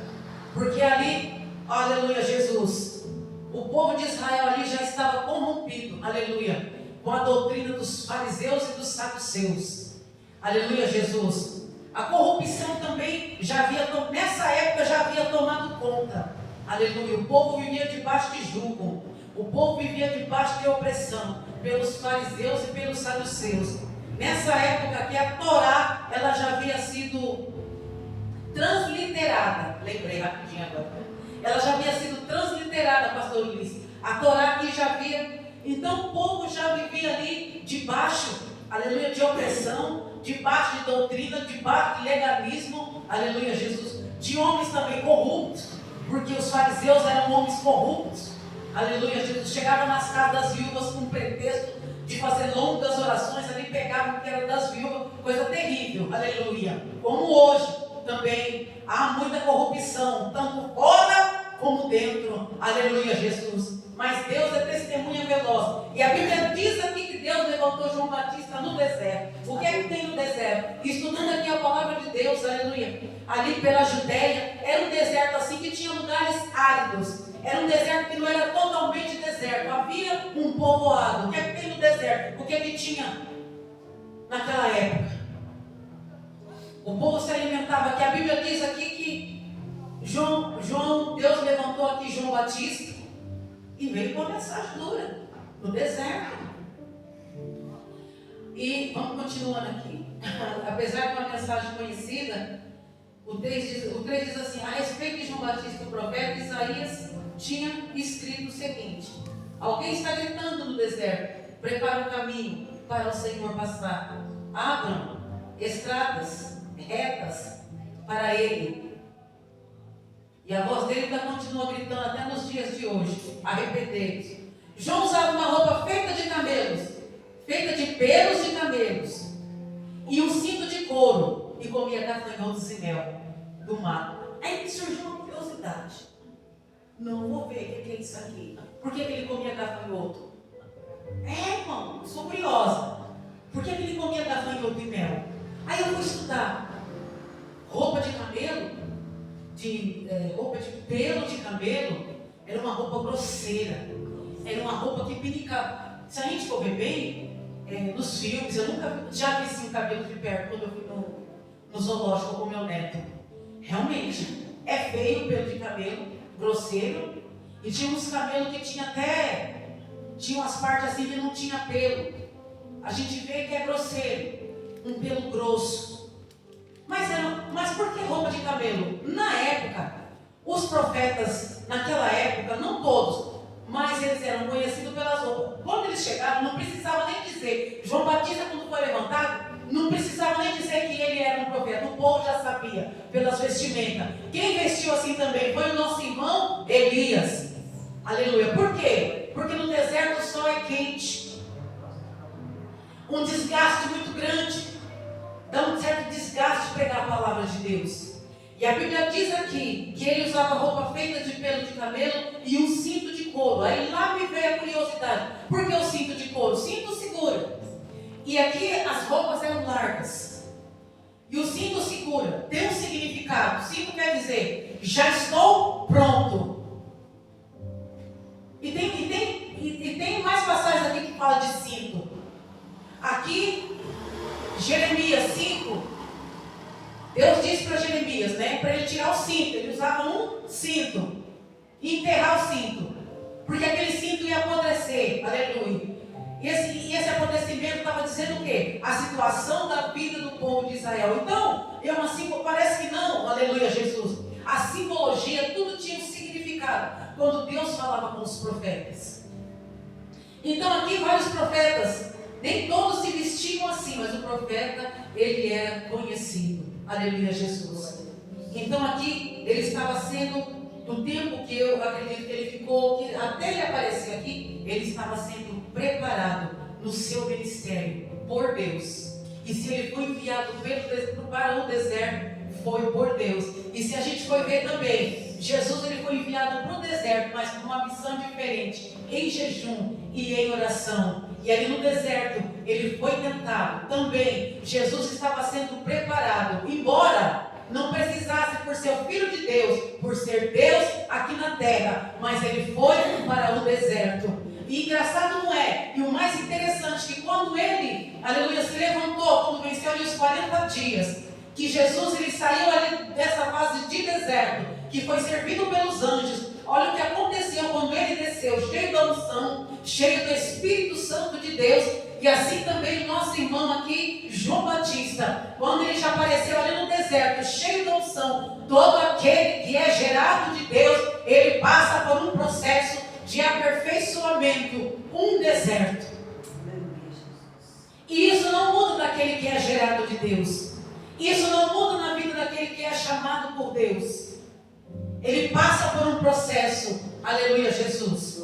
Speaker 4: Porque ali, aleluia, Jesus, o povo de Israel ali já estava corrompido, aleluia, com a doutrina dos fariseus e dos saduceus. Aleluia, Jesus. A corrupção também nessa época já havia tomado conta. Aleluia. O povo vivia debaixo de jugo. O povo vivia debaixo de opressão pelos fariseus e pelos saduceus. Nessa época que a Torá, ela já havia sido transliterada. Lembrei rapidinho agora. Ela já havia sido transliterada, pastor Luiz. A Torá aqui já havia. Então o povo já vivia ali debaixo, aleluia, de opressão, debaixo de doutrina, debaixo de legalismo, aleluia, Jesus. De homens também corruptos, porque os fariseus eram homens corruptos, aleluia, Jesus. Chegavam nas casas das viúvas com pretexto de fazer longas orações, ali pegavam o que era das viúvas, coisa terrível, aleluia. Como hoje também há muita corrupção, tanto fora como dentro, aleluia, Jesus. Mas Deus é testemunha veloz. E a Bíblia diz aqui que Deus levantou João Batista no deserto. O que é que tem no deserto? Estudando aqui a palavra de Deus, aleluia. Ali pela Judéia, era um deserto assim que tinha lugares áridos. Era um deserto que não era totalmente deserto. Havia um povoado. O que é que tem no deserto? O que é que tinha naquela época? O povo se alimentava aqui. A Bíblia diz aqui que Deus levantou aqui João Batista e veio com uma mensagem dura no deserto. E vamos continuando aqui. Apesar de uma mensagem conhecida, o 3 diz assim: a respeito de João Batista, o profeta Isaías tinha escrito o seguinte: alguém está gritando no deserto, prepara o caminho para o Senhor passar, abram estradas retas para ele. E a voz dele ainda continua gritando até nos dias de hoje: arrependei-vos. João usava uma roupa feita de camelos, feita de pelos de camelos, e um cinto de couro, e comia gafanhotos e mel do mato. Aí surgiu uma curiosidade: não vou ver o que é isso aqui. Por que ele comia gafanhoto? Irmão, sou curiosa. Por que ele comia gafanhoto e mel? Aí eu fui estudar. Roupa de camelo, roupa de pelo de camelo, era uma roupa grosseira, era uma roupa que pinicava. Se a gente for ver bem, nos filmes, eu nunca já vi assim um cabelo de perto quando eu fui no zoológico com meu neto. Realmente, é feio o pelo de camelo, grosseiro, e tinha uns camelos que tinha umas partes assim que não tinha pelo. A gente vê que é grosseiro, um pelo grosso. Mas por que roupa de camelo? Na época, os profetas, naquela época, não todos, mas eles eram conhecidos pelas roupas. Quando eles chegaram, não precisava nem dizer. João Batista, quando foi levantado, não precisava nem dizer que ele era um profeta. O povo já sabia, pelas vestimentas. Quem vestiu assim também foi o nosso irmão Elias. Aleluia. Por quê? Porque no deserto o sol é quente. Um desgaste muito grande. Dá um certo desgaste de pregar a palavra de Deus. E a Bíblia diz aqui que ele usava roupa feita de pelo de camelo e um cinto de couro. Aí lá me veio a curiosidade: por que o cinto de couro? O cinto segura. E aqui as roupas eram largas. E o cinto segura. Tem um significado. O cinto quer dizer: já estou pronto. E tem mais passagens aqui que falam de cinto. Aqui, Jeremias 5, Deus disse para Jeremias, para ele tirar o cinto. Ele usava um cinto e enterrar o cinto, porque aquele cinto ia apodrecer. Aleluia. E esse apodrecimento estava dizendo o quê? A situação da vida do povo de Israel. Então, parece que não, aleluia, Jesus. A simbologia, tudo tinha um significado quando Deus falava com os profetas. Então aqui vários profetas, nem todos se vestiam assim, mas o profeta, ele era conhecido. Aleluia, Jesus. Então aqui, ele estava sendo, do tempo que eu acredito que ele ficou, que até ele aparecer aqui, ele estava sendo preparado no seu ministério por Deus. E se ele foi enviado para o deserto, foi por Deus. E se a gente for ver também, Jesus ele foi enviado para o deserto, mas com uma missão diferente, em jejum e em oração. E ali no deserto, ele foi tentado. Também, Jesus estava sendo preparado, embora não precisasse por ser o Filho de Deus, por ser Deus aqui na terra, mas ele foi para o deserto. E engraçado não é? E o mais interessante é que quando ele, aleluia, se levantou, quando venceu ali os 40 dias, que Jesus ele saiu ali dessa fase de deserto, que foi servido pelos anjos. Olha o que aconteceu quando ele desceu, cheio da unção, cheio do Espírito Santo de Deus. E assim também o nosso irmão aqui, João Batista, quando ele já apareceu ali no deserto, cheio da unção, todo aquele que é gerado de Deus, ele passa por um processo de aperfeiçoamento, um deserto. E isso não muda daquele que é gerado de Deus. Isso não muda na vida daquele que é chamado por Deus. Ele passa por um processo, aleluia Jesus,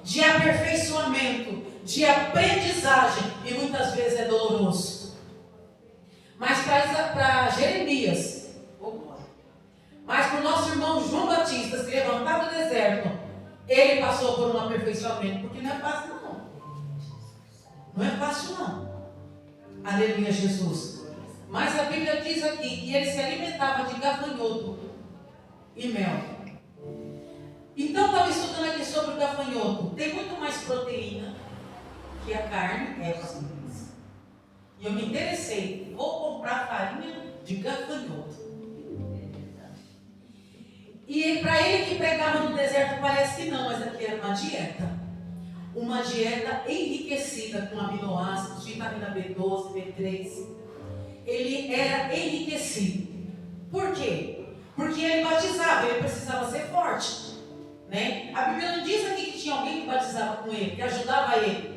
Speaker 4: de aperfeiçoamento, de aprendizagem, e muitas vezes é doloroso. Mas para Jeremias, mas para o nosso irmão João Batista se levantar do deserto, ele passou por um aperfeiçoamento, porque não é fácil não. Não é fácil não. Aleluia Jesus. Mas a Bíblia diz aqui que ele se alimentava de gafanhoto e mel. Então estava estudando aqui sobre o gafanhoto. Tem muito mais proteína que a carne, e eu me interessei, vou comprar farinha de gafanhoto. E para ele que pregava no deserto parece que não, mas aqui era uma dieta enriquecida com aminoácidos, vitamina B12, B3. Ele era enriquecido. Por quê? Porque ele batizava, ele precisava ser forte, né? A Bíblia não diz aqui que tinha alguém que batizava com ele, que ajudava ele.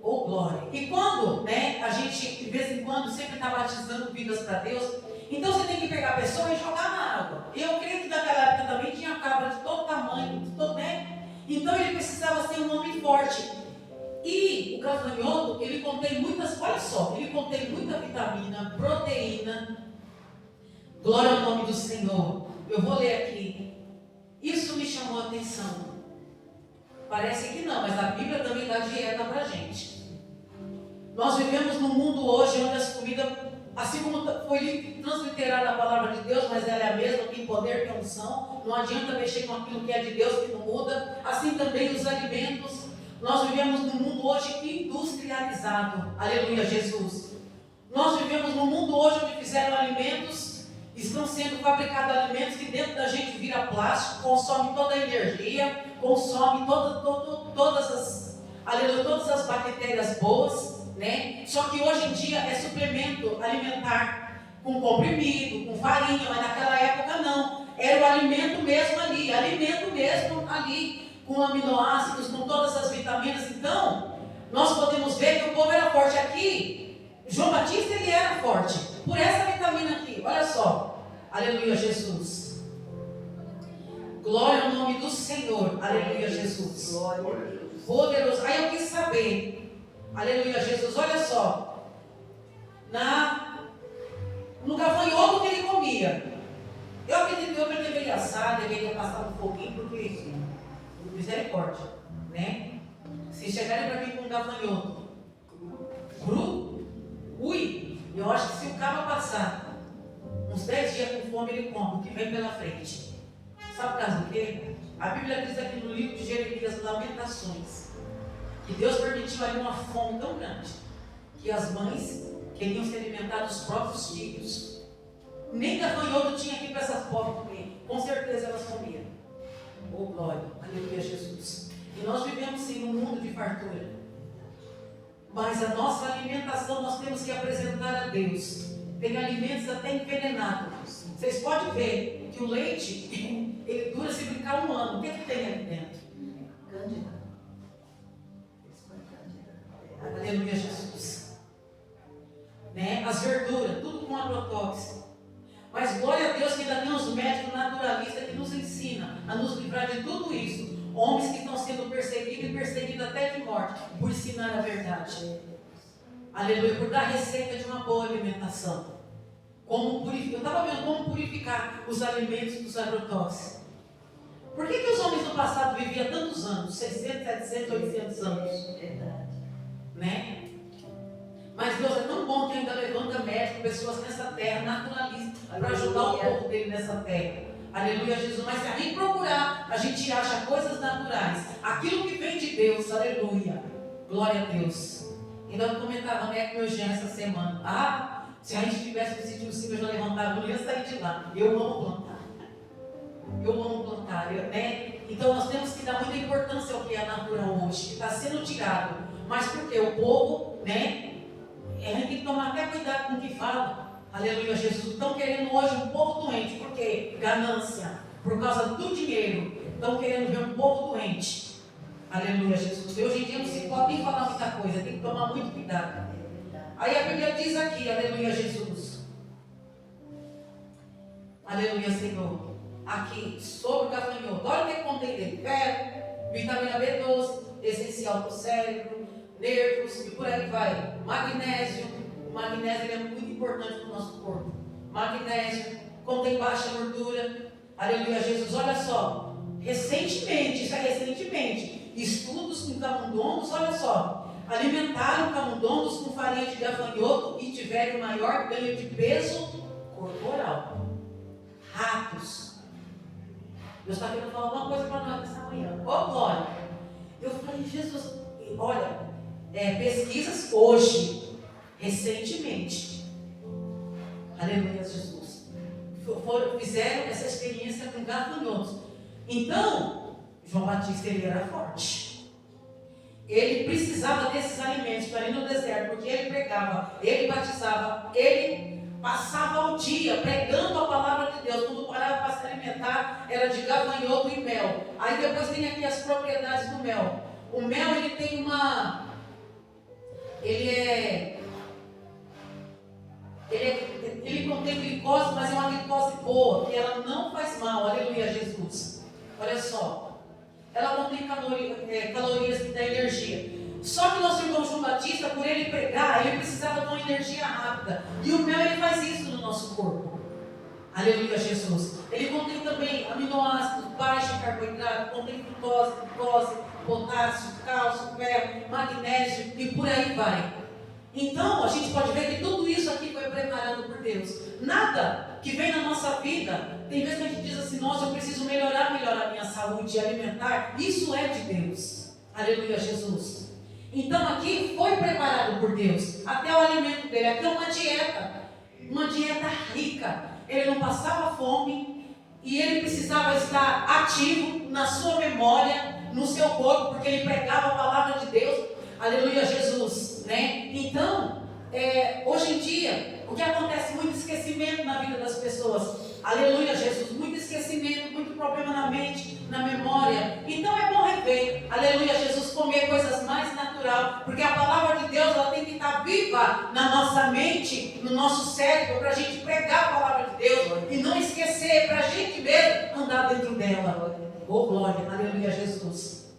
Speaker 4: Oh, glória! E quando, né, a gente, de vez em quando, sempre está batizando vidas para Deus, então você tem que pegar a pessoa e jogar na água. Eu creio que naquela época também tinha cabra de todo tamanho, de todo, né? Então ele precisava ser um homem forte. E o gafanhoto, ele contém muitas, olha só, ele contém muita vitamina, proteína. Glória ao nome do Senhor. Eu vou ler aqui. Isso me chamou a atenção. Parece que não, mas a Bíblia também dá dieta para a gente. Nós vivemos num mundo hoje onde as comidas, assim como foi transliterada a palavra de Deus, mas ela é a mesma, tem poder, tem unção. Não adianta mexer com aquilo que é de Deus, que não muda. Assim também os alimentos. Nós vivemos num mundo hoje industrializado. Aleluia, Jesus. Nós vivemos num mundo hoje onde fizeram alimentos, estão sendo fabricados alimentos que dentro da gente vira plástico, consome toda a energia, consome todas as bactérias boas, né? Só que hoje em dia é suplemento alimentar com comprimido, com farinha, mas naquela época não. Era o alimento mesmo ali, com aminoácidos, com todas as vitaminas. Então, nós podemos ver que o povo era forte aqui. João Batista, ele era forte por essa vitamina aqui, olha só. Aleluia, Jesus. Glória ao nome do Senhor. Aleluia, Jesus.
Speaker 2: Glória a Deus.
Speaker 4: Poderoso. Aí eu quis saber. Aleluia, Jesus. Olha só. No gafanhoto que ele comia. Eu acredito que eu deveria assar, deveria passar um pouquinho, porque misericórdia, né? Se chegarem para mim com um gafanhoto cru, eu acho que se o cara passar uns 10 dias com fome, ele come o que vem pela frente. Sabe por causa do quê? A Bíblia diz aqui no livro de Jeremias, Lamentações, que Deus permitiu ali uma fome tão grande, que as mães queriam se alimentar dos próprios filhos. Nem gafanhoto tinha aqui para essas pobres comer. Com certeza elas comiam. Oh, glória, aleluia, Jesus. E nós vivemos sim num mundo de fartura. Mas a nossa alimentação nós temos que apresentar a Deus. Tem alimentos até envenenados. Vocês podem ver que o leite, ele dura se brincar 1 ano. O que tem ali dentro?
Speaker 2: Cândida.
Speaker 4: Aleluia, Jesus. Né? As verduras, tudo com agrotóxico. Mas glória a Deus que ainda tem os médicos naturalistas que nos ensinam a nos livrar de tudo isso. Homens que estão sendo perseguidos e perseguidos até de morte por ensinar a verdade. Aleluia, por dar receita de uma boa alimentação. Eu estava vendo como purificar os alimentos dos agrotóxicos. Por que os homens do passado viviam tantos anos? 600, 700, 800 anos.
Speaker 2: Verdade.
Speaker 4: Né? Mas Deus é tão bom que ainda levanta médicos, pessoas nessa terra, naturalistas, para ajudar o povo dele nessa terra. Aleluia, Jesus. Mas se a gente procurar, a gente acha coisas naturais. Aquilo que vem de Deus, aleluia. Glória a Deus. Ainda eu comentava, né, com o meu genro essa semana. Se a gente tivesse o sítio possível, já levantava, não ia sair de lá. Eu amo plantar. Eu amo plantar, né? Então nós temos que dar muita importância ao que é natural hoje, que está sendo tirado. Mas porque o povo, né? A gente tem que tomar até cuidado com o que fala. Aleluia, Jesus. Estão querendo hoje um povo doente. Por quê? Ganância. Por causa do dinheiro. Estão querendo ver um povo doente. Aleluia, Jesus. E hoje em dia não se pode nem falar muita coisa. Tem que tomar muito cuidado. Aí a Bíblia diz aqui, aleluia, Jesus. Aleluia, Senhor. Aqui, sobre o gafanhoto. Olha o que contém dele. Ferro, vitamina B12, essencial para o cérebro, nervos e por aí vai. Magnésio. O magnésio ele é muito importante para o nosso corpo. Magnésio, contém baixa gordura. Aleluia, Jesus. Olha só. Recentemente, isso é recentemente, estudos com camundongos, olha só. Alimentaram camundongos com farinha de gafanhoto e tiveram maior ganho de peso corporal. Ratos. Deus está querendo falar uma coisa para nós nessa manhã. Ô, glória. Eu falei, Jesus, olha, pesquisas hoje, recentemente. Aleluia, Jesus. Fizeram essa experiência com gafanhotos. Então, João Batista ele era forte. Ele precisava desses alimentos para ir no deserto, porque ele pregava, ele batizava, ele passava o dia pregando a palavra de Deus. Quando parava para se alimentar, era de gafanhoto e mel. Aí depois tem aqui as propriedades do mel. O mel ele tem uma... Ele contém glicose, mas é uma glicose boa, que ela não faz mal. Aleluia, Jesus. Olha só. Ela contém calorias da energia. Só que nosso irmão João Batista, por ele pregar, ele precisava de uma energia rápida. E o mel ele faz isso no nosso corpo. Aleluia, Jesus. Ele contém também aminoácidos, baixo em carboidrato, contém frutose, glicose, potássio, cálcio, ferro, magnésio e por aí vai. Então, a gente pode ver que tudo isso aqui foi preparado por Deus. Nada que vem na nossa vida, tem vezes que a gente diz assim, nossa, eu preciso melhorar a minha saúde alimentar. Isso é de Deus. Aleluia, Jesus. Então, aqui foi preparado por Deus. Até o alimento dele, aqui é uma dieta rica. Ele não passava fome e ele precisava estar ativo na sua memória, no seu corpo, porque ele pregava a palavra de Deus. Aleluia, Jesus, né? Então, hoje em dia, o que acontece? Muito esquecimento na vida das pessoas. Aleluia, Jesus, muito esquecimento, muito problema na mente, na memória. Então é bom rever, aleluia, Jesus, comer coisas mais natural, porque a palavra de Deus ela tem que estar viva na nossa mente, no nosso cérebro, para a gente pregar a palavra de Deus e não esquecer, para a gente mesmo andar dentro dela. Oh, glória, aleluia, Jesus.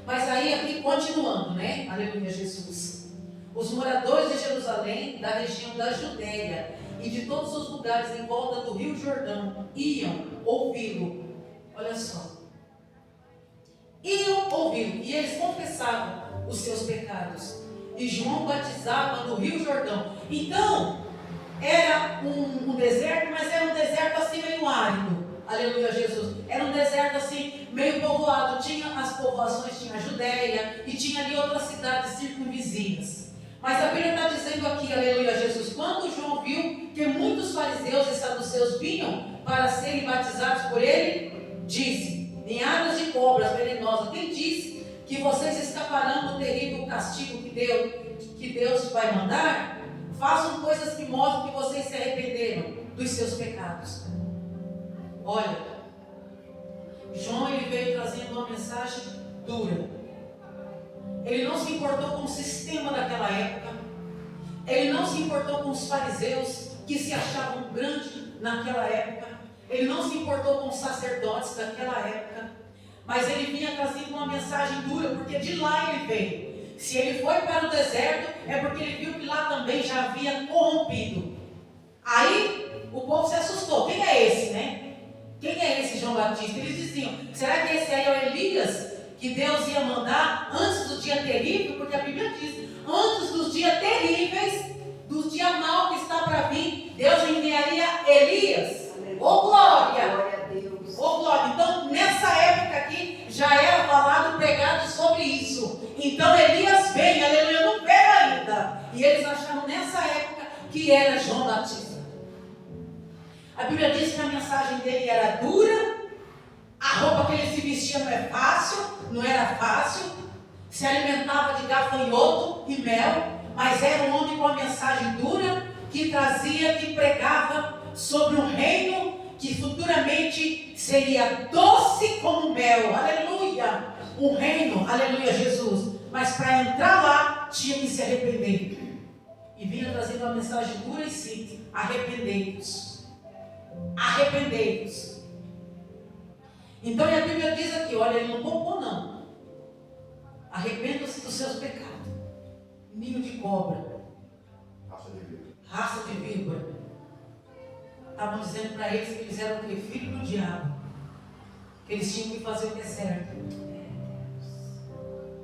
Speaker 4: Mas aí aqui continuando, né? Aleluia, Jesus. Os moradores de Jerusalém, da região da Judéia e de todos os lugares em volta do Rio Jordão iam ouvi-lo. Olha só. Iam ouvi-lo e eles confessavam os seus pecados. E João batizava no Rio Jordão. Então, era um deserto, mas era um deserto assim meio árido. Aleluia, Jesus. Era um deserto assim, meio povoado. Tinha as povoações, tinha a Judéia e tinha ali outras cidades circunvizinhas. Mas a Bíblia está dizendo aqui, aleluia, Jesus, quando João viu que muitos fariseus e saduceus vinham para serem batizados por ele, disse, ninhadas de cobras venenosas, quem disse que vocês escaparão do terrível castigo que Deus vai mandar? Façam coisas que mostram que vocês se arrependeram dos seus pecados. Olha, João ele veio trazendo uma mensagem dura. Ele não se importou com o sistema daquela época. Ele não se importou com os fariseus que se achavam grandes naquela época. Ele não se importou com os sacerdotes daquela época. Mas ele vinha trazendo uma mensagem dura, porque de lá ele veio. Se ele foi para o deserto, é porque ele viu que lá também já havia corrompido. Aí o povo se assustou. Quem é esse, né? Quem é esse João Batista? Eles diziam, será que esse aí é o Elias que Deus ia mandar antes do dia terrível? Porque a Bíblia diz, antes dos dias terríveis, dos dias maus que está para vir, Deus enviaria Elias. Ô glória!
Speaker 2: Glória a Deus.
Speaker 4: Ô glória! Então nessa época aqui já era falado, pregado sobre isso. Então Elias vem, aleluia, não veio ainda. E eles acharam nessa época que que era João Batista. A Bíblia diz que a mensagem dele era dura, a roupa que ele se vestia não era fácil, se alimentava de gafanhoto e mel, mas era um homem com a mensagem dura, que trazia, que pregava sobre um reino que futuramente seria doce como mel, aleluia, um reino, aleluia Jesus, mas para entrar lá tinha que se arrepender, e vinha trazendo uma mensagem dura e simples: arrependei-vos, arrependei-vos. Então a Bíblia diz aqui, olha, ele não poupou não, arrependam-se dos seus pecados, ninho de cobra, raça de víbora. Estavam dizendo para eles que eles eram o quê? Filho do diabo. Que eles tinham que fazer o que é certo.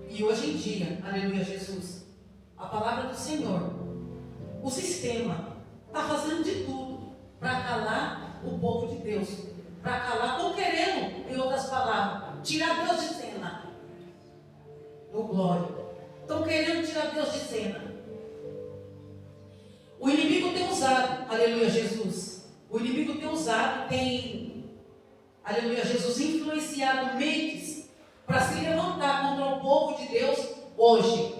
Speaker 4: E hoje em dia, aleluia Jesus, a palavra do Senhor, o sistema, está fazendo de tudo para calar o povo de Deus. Para calar, estão querendo, em outras palavras, tirar Deus de cena. Oh glória. Estão querendo tirar Deus de cena. O inimigo tem usado, aleluia Jesus. O inimigo tem usado, aleluia Jesus, influenciado mentes para se levantar contra o povo de Deus hoje.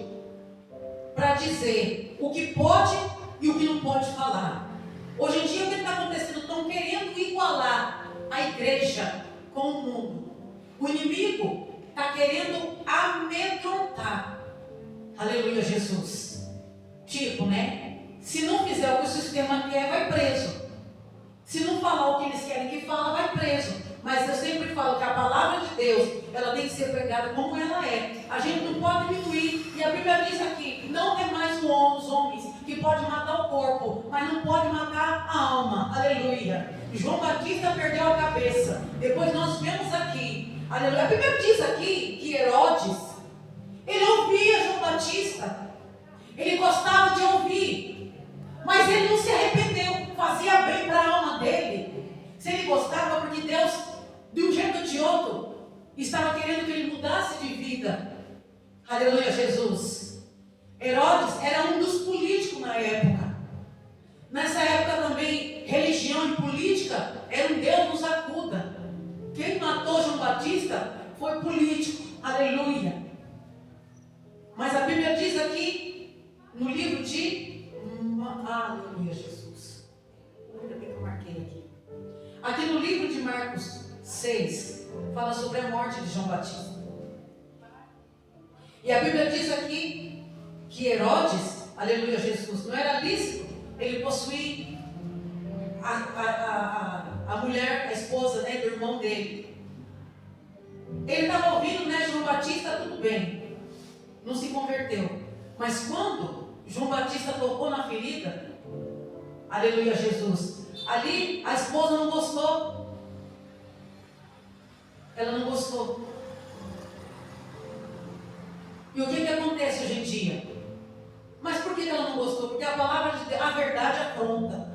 Speaker 4: Para dizer o que pode e o que não pode falar. Hoje em dia o que está acontecendo? Estão querendo igualar a igreja com o mundo. O inimigo está querendo amedrontar. Aleluia Jesus. Tipo, né? Se não fizer o que o sistema quer, vai preso. Se não falar o que eles querem que fala, vai preso. Mas eu sempre falo que a palavra de Deus, ela tem que ser pregada como ela é. A gente não pode diminuir. E a Bíblia diz aqui, não é mais os homens que pode matar o corpo, mas não pode matar a alma. Aleluia. João Batista perdeu a cabeça. Depois nós vemos aqui, aleluia. A Bíblia diz aqui que Herodes, ele ouvia João Batista. Ele gostava de ouvir. Mas ele não se arrependeu, fazia bem para a alma dele. Se ele gostava, porque Deus, de um jeito ou de outro, estava querendo que ele mudasse de vida. Aleluia Jesus. Herodes era um dos políticos na época. Nessa época também, religião e política era um Deus nos acuda. Quem matou João Batista foi político. Aleluia. Mas a Bíblia diz aqui, no livro de... Aleluia Jesus. Ainda bem que eu marquei aqui. Aqui no livro de Marcos 6, fala sobre a morte de João Batista. E a Bíblia diz aqui que Herodes, aleluia Jesus, não era lícito ele possuir a mulher, a esposa, né, do irmão dele. Ele estava ouvindo, né, João Batista, tudo bem, não se converteu. Mas quando João Batista tocou na ferida, aleluia Jesus, ali a esposa não gostou. Ela não gostou. E o que acontece hoje em dia? Mas por que ela não gostou? Porque a palavra de Deus, a verdade afronta.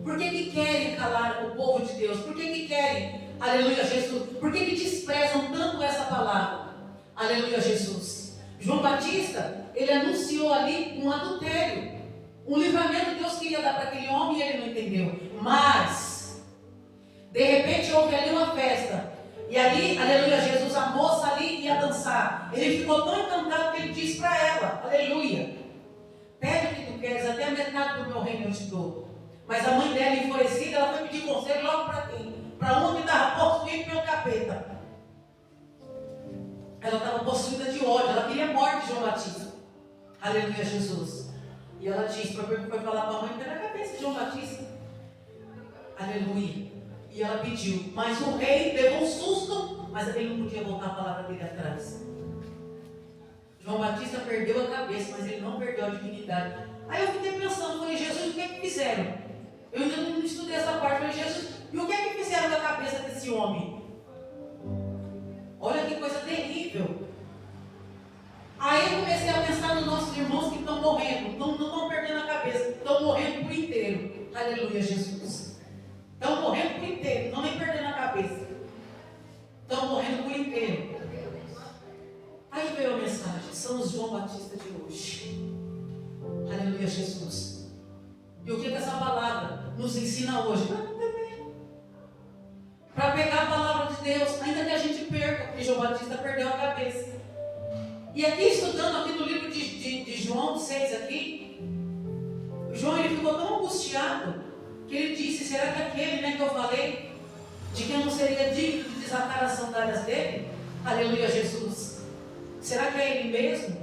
Speaker 4: Por que querem calar o povo de Deus? Por que querem, aleluia Jesus, por que desprezam tanto essa palavra? Aleluia Jesus. João Batista, ele anunciou ali um adultério, um livramento que Deus queria dar para aquele homem e ele não entendeu. Mas, de repente houve ali uma festa, e ali, aleluia Jesus, a moça ali ia dançar. Ele ficou tão encantado que ele disse para ela, aleluia, pede o que tu queres, até a metade do meu reino eu te dou. Mas a mãe dela, enfurecida, ela foi pedir conselho logo para quem? Para um que estava possuído pelo capeta. Ela estava possuída de ódio, ela queria a morte de João Batista. Aleluia Jesus. E ela disse, foi falar para a mãe, pela cabeça de João Batista. Aleluia. E ela pediu, mas o rei levou um susto, mas ele não podia voltar a palavra dele atrás. João Batista perdeu a cabeça, mas ele não perdeu a dignidade. Aí eu fiquei pensando, falei, Jesus, o que é que fizeram? Eu ainda não estudei essa parte, falei, Jesus, e o que é que fizeram com a cabeça desse homem? Olha que coisa terrível. Aí eu comecei a pensar nos nossos irmãos que estão morrendo, não estão perdendo a cabeça, estão morrendo por inteiro. Aleluia, Jesus. Estão morrendo por inteiro, não nem perdendo a cabeça. Estão morrendo por inteiro. Aí veio a mensagem, são os João Batista de hoje. Aleluia, Jesus. Deus, ainda que a gente perca, porque João Batista perdeu a cabeça. E aqui, estudando aqui no livro de João 6 aqui, João ele ficou tão angustiado, que ele disse, será que aquele, né, que eu falei, de que eu não seria digno de desatar as sandálias dele? Aleluia, Jesus. Será que é ele mesmo?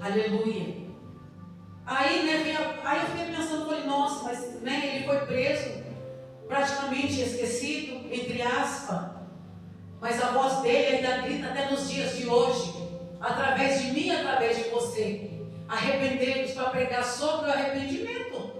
Speaker 4: Aleluia. Aí, né, aí eu fiquei pensando, falei, nossa, mas né, ele foi preso, praticamente esquecido, entre aspas, mas a voz dele ainda grita até nos dias de hoje, através de mim, através de você. Arrependemos para pregar sobre o arrependimento,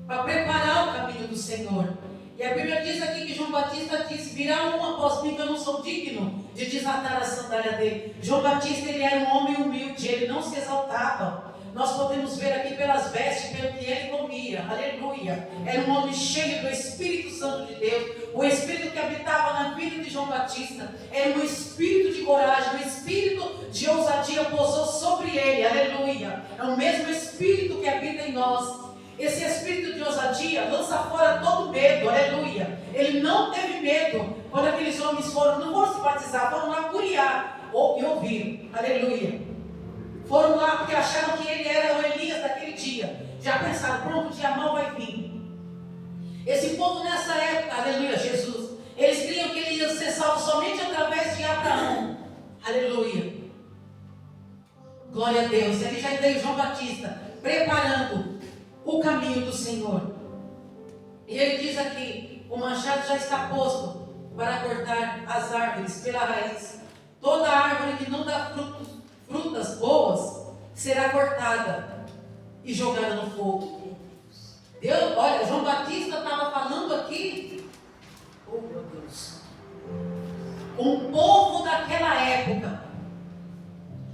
Speaker 4: para preparar o caminho do Senhor. E a Bíblia diz aqui que João Batista disse, virá um após mim que eu não sou digno de desatar a sandália dele. João Batista ele era um homem humilde, ele não se exaltava. Nós podemos ver aqui pelas vestes, pelo que ele comia, aleluia. Era um homem cheio do Espírito Santo de Deus. O Espírito que habitava na vida de João Batista era um espírito de coragem, um espírito de ousadia pousou sobre ele, aleluia. É o mesmo Espírito que habita em nós. Esse espírito de ousadia lança fora todo medo, aleluia. Ele não teve medo quando aqueles homens não foram se batizar, foram lá curiar e ouvir, aleluia. Foram lá porque acharam que ele era o Elias daquele dia. Já pensaram, pronto, o dia mal vai vir. Esse povo nessa época, aleluia, Jesus, eles criam que ele ia ser salvo somente através de Abraão, aleluia. Glória a Deus. Ele já veio João Batista preparando o caminho do Senhor. E ele diz aqui, o machado já está posto para cortar as árvores pela raiz. Toda árvore que não dá frutas boas será cortada e jogada no fogo. Deus, olha, João Batista estava falando aqui, oh meu Deus, com o povo daquela época.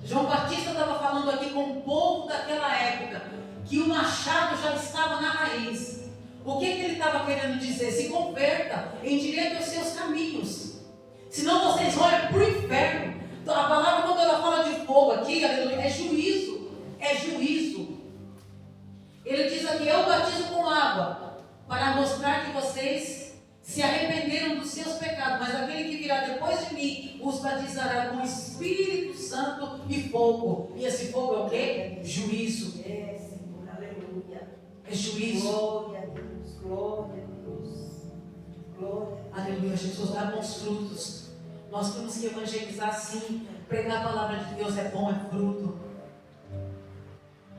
Speaker 4: João Batista estava falando aqui com o povo daquela época, que o machado já estava na raiz. O que ele estava querendo dizer? Se converta, endireite os seus caminhos, senão vocês vão para o inferno. A palavra, quando ela fala de fogo aqui, aleluia, é juízo, é juízo. Ele diz aqui, eu batizo com água, para mostrar que vocês se arrependeram dos seus pecados, mas aquele que virá depois de mim, os batizará com Espírito Santo e fogo. E esse fogo é o quê? Juízo.
Speaker 2: É, Senhor, aleluia.
Speaker 4: É juízo.
Speaker 2: Glória a Deus, glória a Deus. Glória a Deus.
Speaker 4: Aleluia, Jesus, dá bons frutos. Nós temos que evangelizar sim. Pregar a palavra de Deus é bom, é fruto.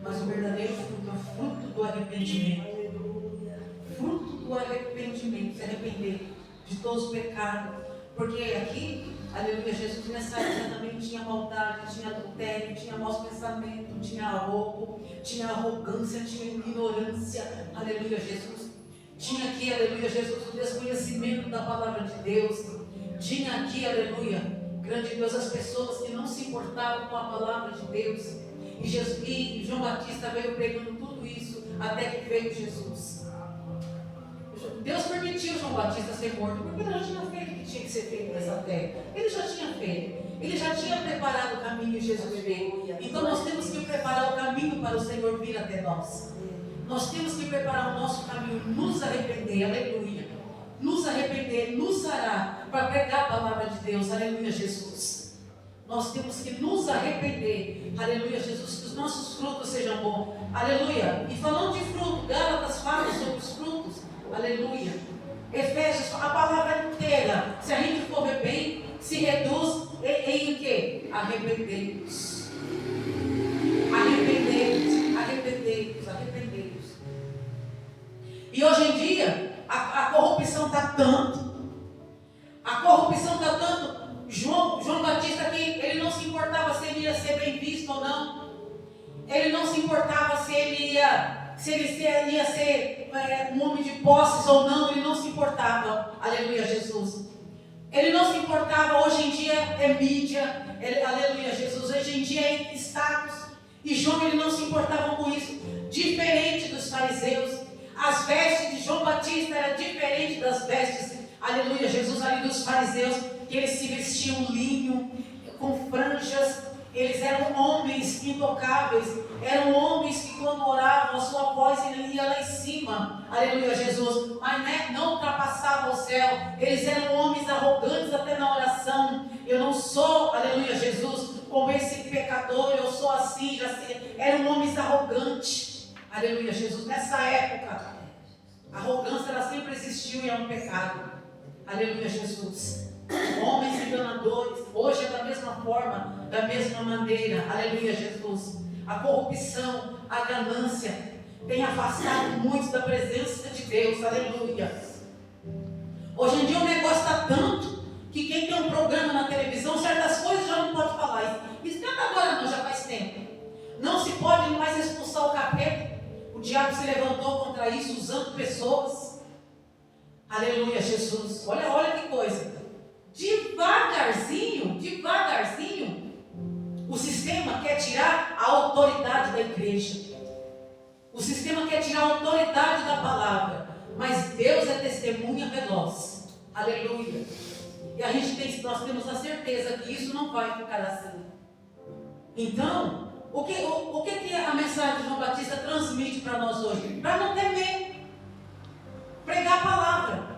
Speaker 4: Mas o verdadeiro fruto é o fruto do arrependimento.
Speaker 2: Aleluia.
Speaker 4: Fruto do arrependimento, se arrepender de todos os pecados. Porque aqui, aleluia, Jesus nessa época também tinha maldade, tinha adultério, tinha maus pensamentos, tinha roubo, tinha arrogância, tinha ignorância. Aleluia, Jesus. Tinha aqui, aleluia, Jesus, o desconhecimento da palavra de Deus. Tinha aqui, aleluia, grande Deus, as pessoas que não se importavam com a palavra de Deus. E João Batista veio pregando tudo isso até que veio Jesus. Deus permitiu João Batista ser morto, porque ele já tinha feito o que tinha que ser feito nessa terra. Ele já tinha feito. Ele já tinha preparado o caminho e Jesus veio. Então nós temos que preparar o caminho para o Senhor vir até nós. Nós temos que preparar o nosso caminho, nos arrepender, aleluia. Nos arrepender, nos sarar, para pregar a palavra de Deus, aleluia, Jesus. Nós temos que nos arrepender, aleluia, Jesus, que os nossos frutos sejam bons, aleluia. E falando de fruto, Gálatas fala sobre os frutos, aleluia. Efésios, a palavra inteira, se a gente for ver bem, se reduz em o quê? Arrependei-vos. Arrependei-vos, arrependei-vos, arrependei-vos. E hoje em dia, a corrupção está tanto. A corrupção está tanto. João Batista aqui, ele não se importava se ele ia ser bem visto ou não. Ele não se importava se ele ia ser um homem de posses ou não. Ele não se importava. Aleluia, Jesus. Ele não se importava. Hoje em dia é mídia. Aleluia, Jesus. Hoje em dia é status. E João, ele não se importava com isso. Diferente dos fariseus. As vestes de João Batista eram diferentes das vestes, aleluia, Jesus, ali dos fariseus, que eles se vestiam linho, com franjas. Eles eram homens intocáveis, eram homens que quando oravam, a sua voz ia lá em cima, aleluia, Jesus, mas não ultrapassavam o céu. Eles eram homens arrogantes, como esse pecador, eu sou assim, já sei. Eram homens arrogantes. Aleluia, Jesus. Nessa época, a arrogância ela sempre existiu e é um pecado. Aleluia, Jesus. Homens enganadores, hoje é da mesma forma, da mesma maneira. Aleluia, Jesus. A corrupção, a ganância tem afastado muitos da presença de Deus. Aleluia. Hoje em dia o negócio está tanto que quem tem um programa na televisão, certas coisas já não pode falar. Isso não é agora não, já faz tempo. Não se pode mais expulsar o capeta. O diabo se levantou contra isso, usando pessoas. Aleluia, Jesus. Olha que coisa. Devagarzinho, o sistema quer tirar a autoridade da igreja. O sistema quer tirar a autoridade da palavra. Mas Deus é testemunha veloz. Aleluia. E nós temos a certeza que isso não vai ficar assim. Então, o que a mensagem de João Batista transmite para nós hoje? Para não temer. Pregar a palavra.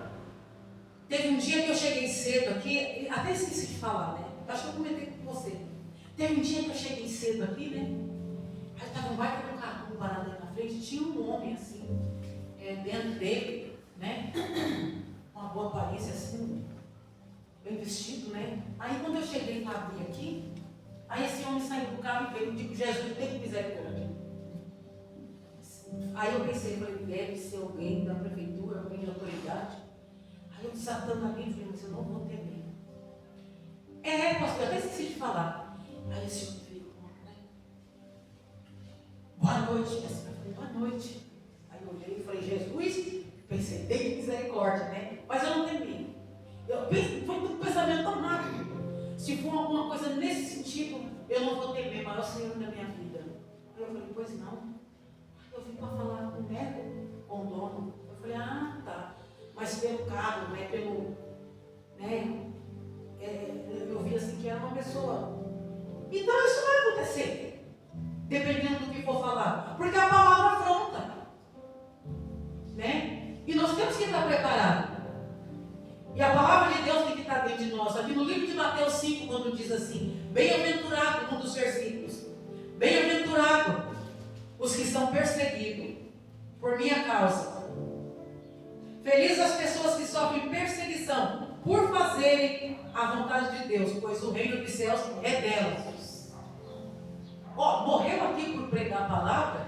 Speaker 4: Teve um dia que eu cheguei cedo aqui, até esqueci de falar, né? Acho que eu comentei com você. Teve um dia que eu cheguei cedo aqui, né? Aí estava um baita do carro parado aí na frente, tinha um homem assim, dentro dele, né? Com uma boa aparência assim, bem vestido, né? Aí quando eu cheguei para abrir aqui, aí esse homem saiu do carro e veio, tipo, Jesus, tem misericórdia. Aí eu pensei, falei, deve ser alguém da prefeitura, alguém de autoridade. Aí eu desatando a Bíblia, falei, mas eu não vou temer. Pastor, eu até esqueci de falar. Aí esse homem veio, né? Boa noite. Eu falei, boa noite. Aí eu olhei e falei, Jesus, pensei, tem misericórdia, né? Mas eu não temi. Foi tudo pensamento tão rápido. Se for alguma coisa nesse sentido, eu não vou temer, mas é o Senhor da minha vida. Aí eu falei, pois não. Eu vim para falar com o dono. Eu falei, tá. Mas pelo carro, né, eu vi assim que era uma pessoa. Então isso vai acontecer, dependendo do que for falar, porque a palavra afronta, né? E nós temos que estar preparados. E a palavra de Deus tem que estar dentro de nós. Aqui no livro de Mateus 5, quando diz assim, bem-aventurado, um dos versículos, bem-aventurado os que são perseguidos por minha causa. Felizes as pessoas que sofrem perseguição por fazerem a vontade de Deus, pois o reino dos céus é delas. Morreu aqui por pregar a palavra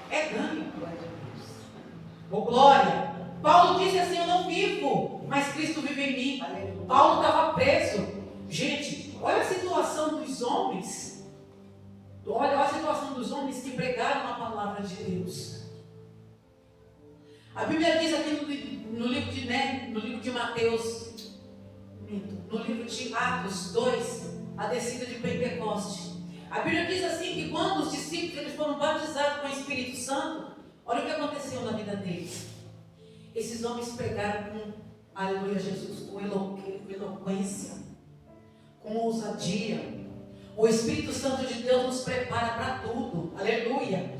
Speaker 4: é ganho. Glória. Paulo disse assim, eu não vivo, mas Cristo vive em mim. Paulo estava preso. Gente, olha a situação dos homens. Olha a situação dos homens que pregaram a palavra de Deus. A Bíblia diz aqui no livro de Mateus, no livro de Atos 2, a descida de Pentecoste. A Bíblia diz assim que quando os discípulos eles foram batizados com o Espírito Santo, olha o que aconteceu na vida deles. Esses homens pregaram com, aleluia Jesus, com eloquência, com ousadia. O Espírito Santo de Deus nos prepara para tudo, aleluia.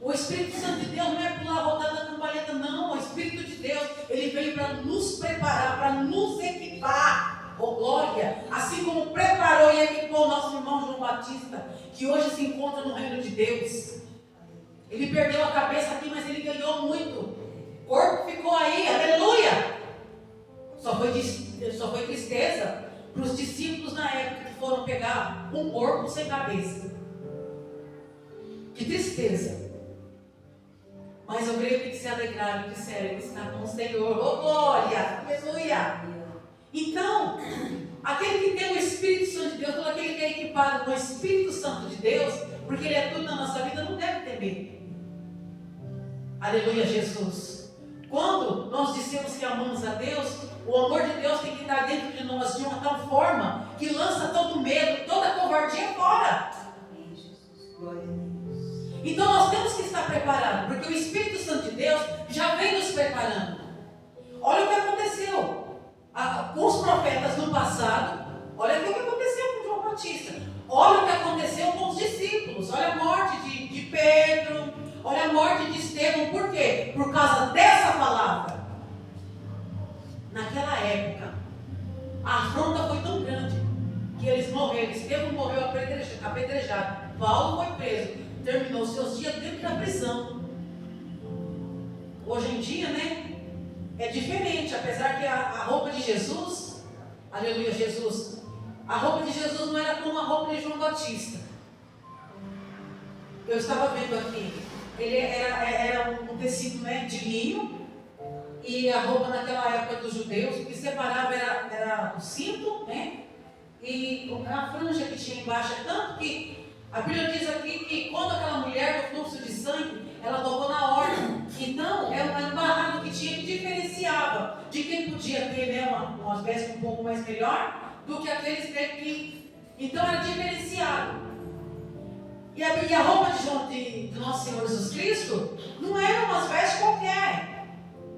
Speaker 4: O Espírito Santo de Deus não é pular rodando a cambalheta, não. O Espírito de Deus, ele veio para nos preparar, para nos equipar. Glória! Assim como preparou e equipou o nosso irmão João Batista, que hoje se encontra no reino de Deus. Ele perdeu a cabeça aqui, mas ele ganhou muito. O corpo ficou aí, aleluia! Só foi tristeza para os discípulos na época que foram pegar um corpo sem cabeça. Que tristeza! Mas eu creio que se alegraram e disseram, ele está com o Senhor. Glória! Aleluia! Então, aquele que tem o Espírito Santo de Deus, todo aquele que é equipado com o Espírito Santo de Deus, porque ele é tudo na nossa vida, não deve temer. Aleluia, Jesus. Quando nós dissemos que amamos a Deus, o amor de Deus tem que estar dentro de nós de uma tal forma que lança todo medo, toda covardia fora.
Speaker 2: Amém, Jesus. Glória a Deus.
Speaker 4: Então nós temos que estar preparados, porque o Espírito Santo de Deus já vem nos preparando. Olha o que aconteceu com os profetas no passado. Olha o que aconteceu com João Batista. Olha o que aconteceu com os discípulos. Olha a morte de Pedro. Olha a morte de Estevão. Por quê? Por causa dessa palavra. Naquela época, a afronta foi tão morreram. Estevão morreu apedrejado. Paulo foi preso. Terminou seus dias dentro da prisão. Hoje em dia, né? É diferente. Apesar que a roupa de Jesus, aleluia, Jesus, a roupa de Jesus não era como a roupa de João Batista. Eu estava vendo aqui. Ele era um tecido, né, de linho. E a roupa naquela época dos judeus, o que separava era o cinto, né? E a franja que tinha embaixo. É tanto que a Bíblia diz aqui que quando aquela mulher do fluxo de sangue, ela tocou na horta. Então, era um barrado que tinha que diferenciava de quem podia ter, né, umas vestes um pouco mais melhor do que aqueles que. Então, era diferenciado. E a roupa de nosso Senhor Jesus Cristo não era umas vestes qualquer.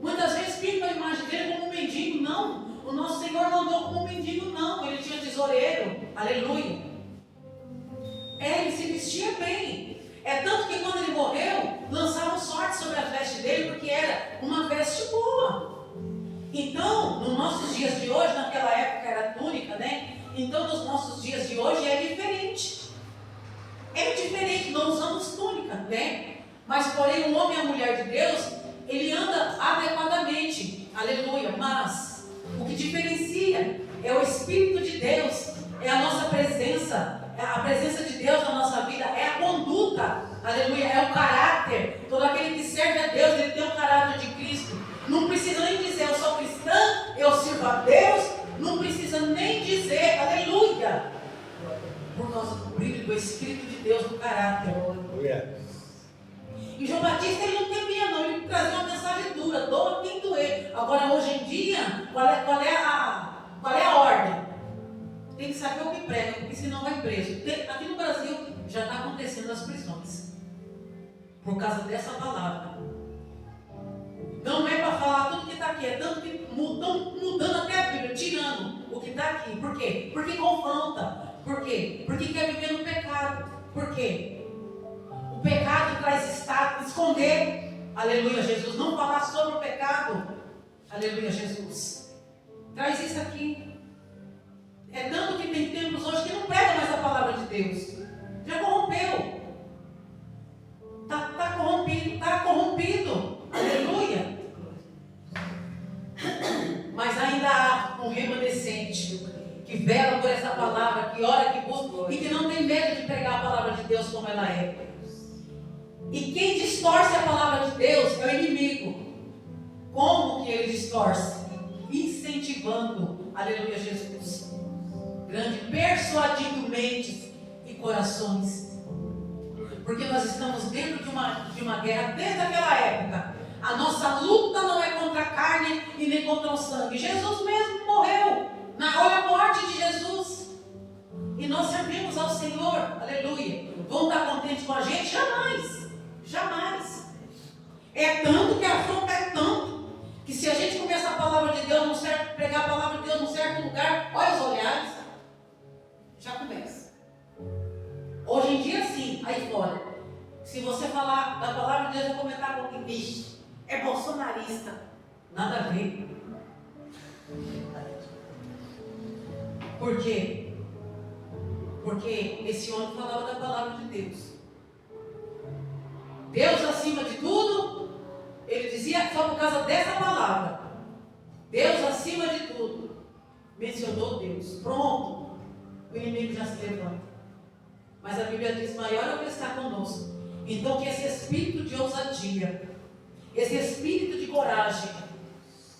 Speaker 4: Muitas vezes pintam a imagem dele como um mendigo. Não, o nosso Senhor não andou como um mendigo, não. Ele tinha tesoureiro, aleluia. Ele se vestia bem. É tanto que quando ele morreu, lançaram sorte sobre a veste dele, porque era uma veste boa. Então, nos nossos dias de hoje, naquela época era túnica, né? Então, nos nossos dias de hoje é diferente. É diferente, não usamos túnica, né? Mas, porém, o homem e a mulher de Deus, ele anda adequadamente, aleluia. Mas o que diferencia é o Espírito de Deus, é a nossa presença, a presença de Deus na nossa vida, é a conduta, aleluia, é o caráter. Todo aquele que serve a Deus, ele tem o caráter de Cristo. Não precisa nem dizer eu sou cristã, eu sirvo a Deus, não precisa nem dizer, aleluia, por causa do brilho do Espírito de Deus no caráter. E João Batista, ele não temia não, ele trazia uma mensagem dura, doa quem doer. Agora, hoje em dia, qual é a ordem? Tem que saber o que prega, porque senão vai preso. Aqui no Brasil já está acontecendo as prisões, por causa dessa palavra. Não é para falar tudo que está aqui, é tanto que estão mudando até a Bíblia, tirando o que está aqui. Por quê? Porque confronta. Por quê? Porque quer viver no pecado. Por quê? O pecado traz estado, esconder, aleluia, Jesus, não falar sobre o pecado, aleluia, Jesus, traz isso aqui. É tanto que tem templos hoje que não pregam mais a palavra de Deus, já corrompeu, está corrompido, aleluia. Mas ainda há um remanescente que vela por essa palavra, que ora, que busca e que não tem medo de pregar a palavra de Deus como ela é. E quem distorce a palavra de Deus é o inimigo. Como que ele distorce? Incentivando, aleluia, Jesus, grande, persuadindo mentes e corações. Porque nós estamos dentro de uma guerra desde aquela época. A nossa luta não é contra a carne e nem contra o sangue. Jesus mesmo morreu. Olha a morte de Jesus. E nós servimos ao Senhor, aleluia. Vão estar contentes com a gente? Jamais. Jamais. É tanto que a afronta é tanto que se a gente começa a palavra de Deus num certo, pregar a palavra de Deus num certo lugar, olha os olhares, já começa. Hoje em dia sim, aí fora. Se você falar da palavra de Deus, eu vou comentar com alguém, bicho, é bolsonarista. Nada a ver. Por quê? Porque esse homem falava da palavra de Deus. Deus acima de tudo, ele dizia só por causa dessa palavra. Deus acima de tudo. Mencionou Deus. Pronto. O inimigo já se levanta. Mas a Bíblia diz, maior é o que está conosco. Então que esse espírito de ousadia, esse espírito de coragem,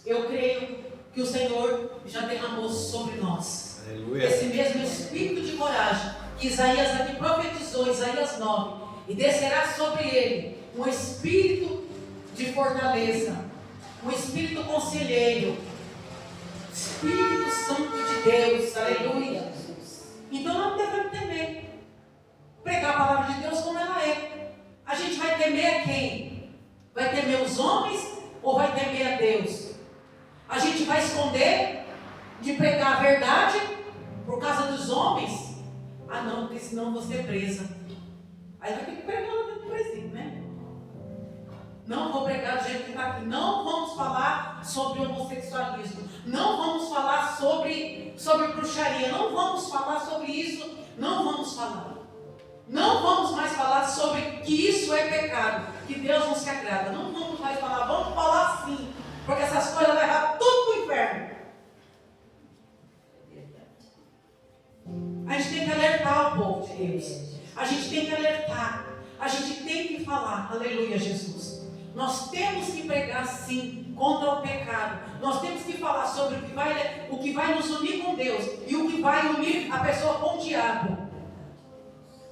Speaker 4: eu creio que o Senhor já derramou sobre nós. Aleluia. Esse mesmo espírito de coragem que Isaías aqui profetizou, Isaías 9, e descerá sobre ele um espírito de fortaleza, um espírito conselheiro, Espírito Santo de Deus, aleluia. Então não devemos temer, pregar a palavra de Deus como ela é. A gente vai temer a quem? Vai temer os homens ou vai temer a Deus? A gente vai esconder de pregar a verdade por causa dos homens? Ah não, porque senão você é presa. Aí vai ter que pregar lá dentro do presídio, né? Não vou pregar do jeito que está aqui. Não vamos falar sobre homossexualismo. Não vamos falar sobre bruxaria. Não vamos falar sobre isso. Não vamos falar. Não vamos mais falar sobre que isso é pecado, que Deus não se agrada. Não vamos mais falar. Vamos falar sim. Porque essas coisas levam tudo para o inferno. A gente tem que alertar o povo de Deus. A gente tem que alertar. A gente tem que falar. Aleluia, Jesus. Nós temos que pregar sim contra o pecado. Nós temos que falar sobre o que vai nos unir com Deus e o que vai unir a pessoa com o diabo.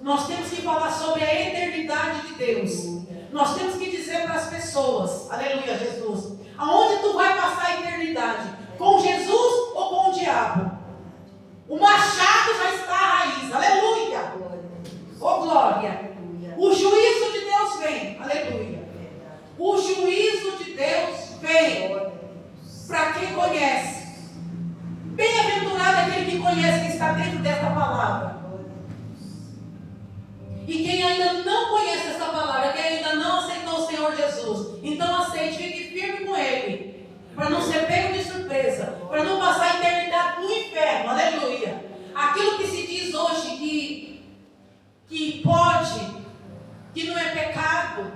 Speaker 4: Nós temos que falar sobre a eternidade de Deus. Nós temos que dizer para as pessoas, aleluia, Jesus, aonde tu vai passar a eternidade? Com Jesus ou com o diabo? O machado já está à raiz, aleluia. Oh glória. O juízo de Deus vem, aleluia. O juízo de Deus vem para quem conhece. Bem-aventurado aquele que conhece, que está dentro desta palavra. E quem ainda não conhece essa palavra, quem ainda não aceitou o Senhor Jesus, então aceite, fique firme com Ele, para não ser pego de surpresa, para não passar a eternidade no inferno, aleluia. Aquilo que se diz hoje que pode, que não é pecado,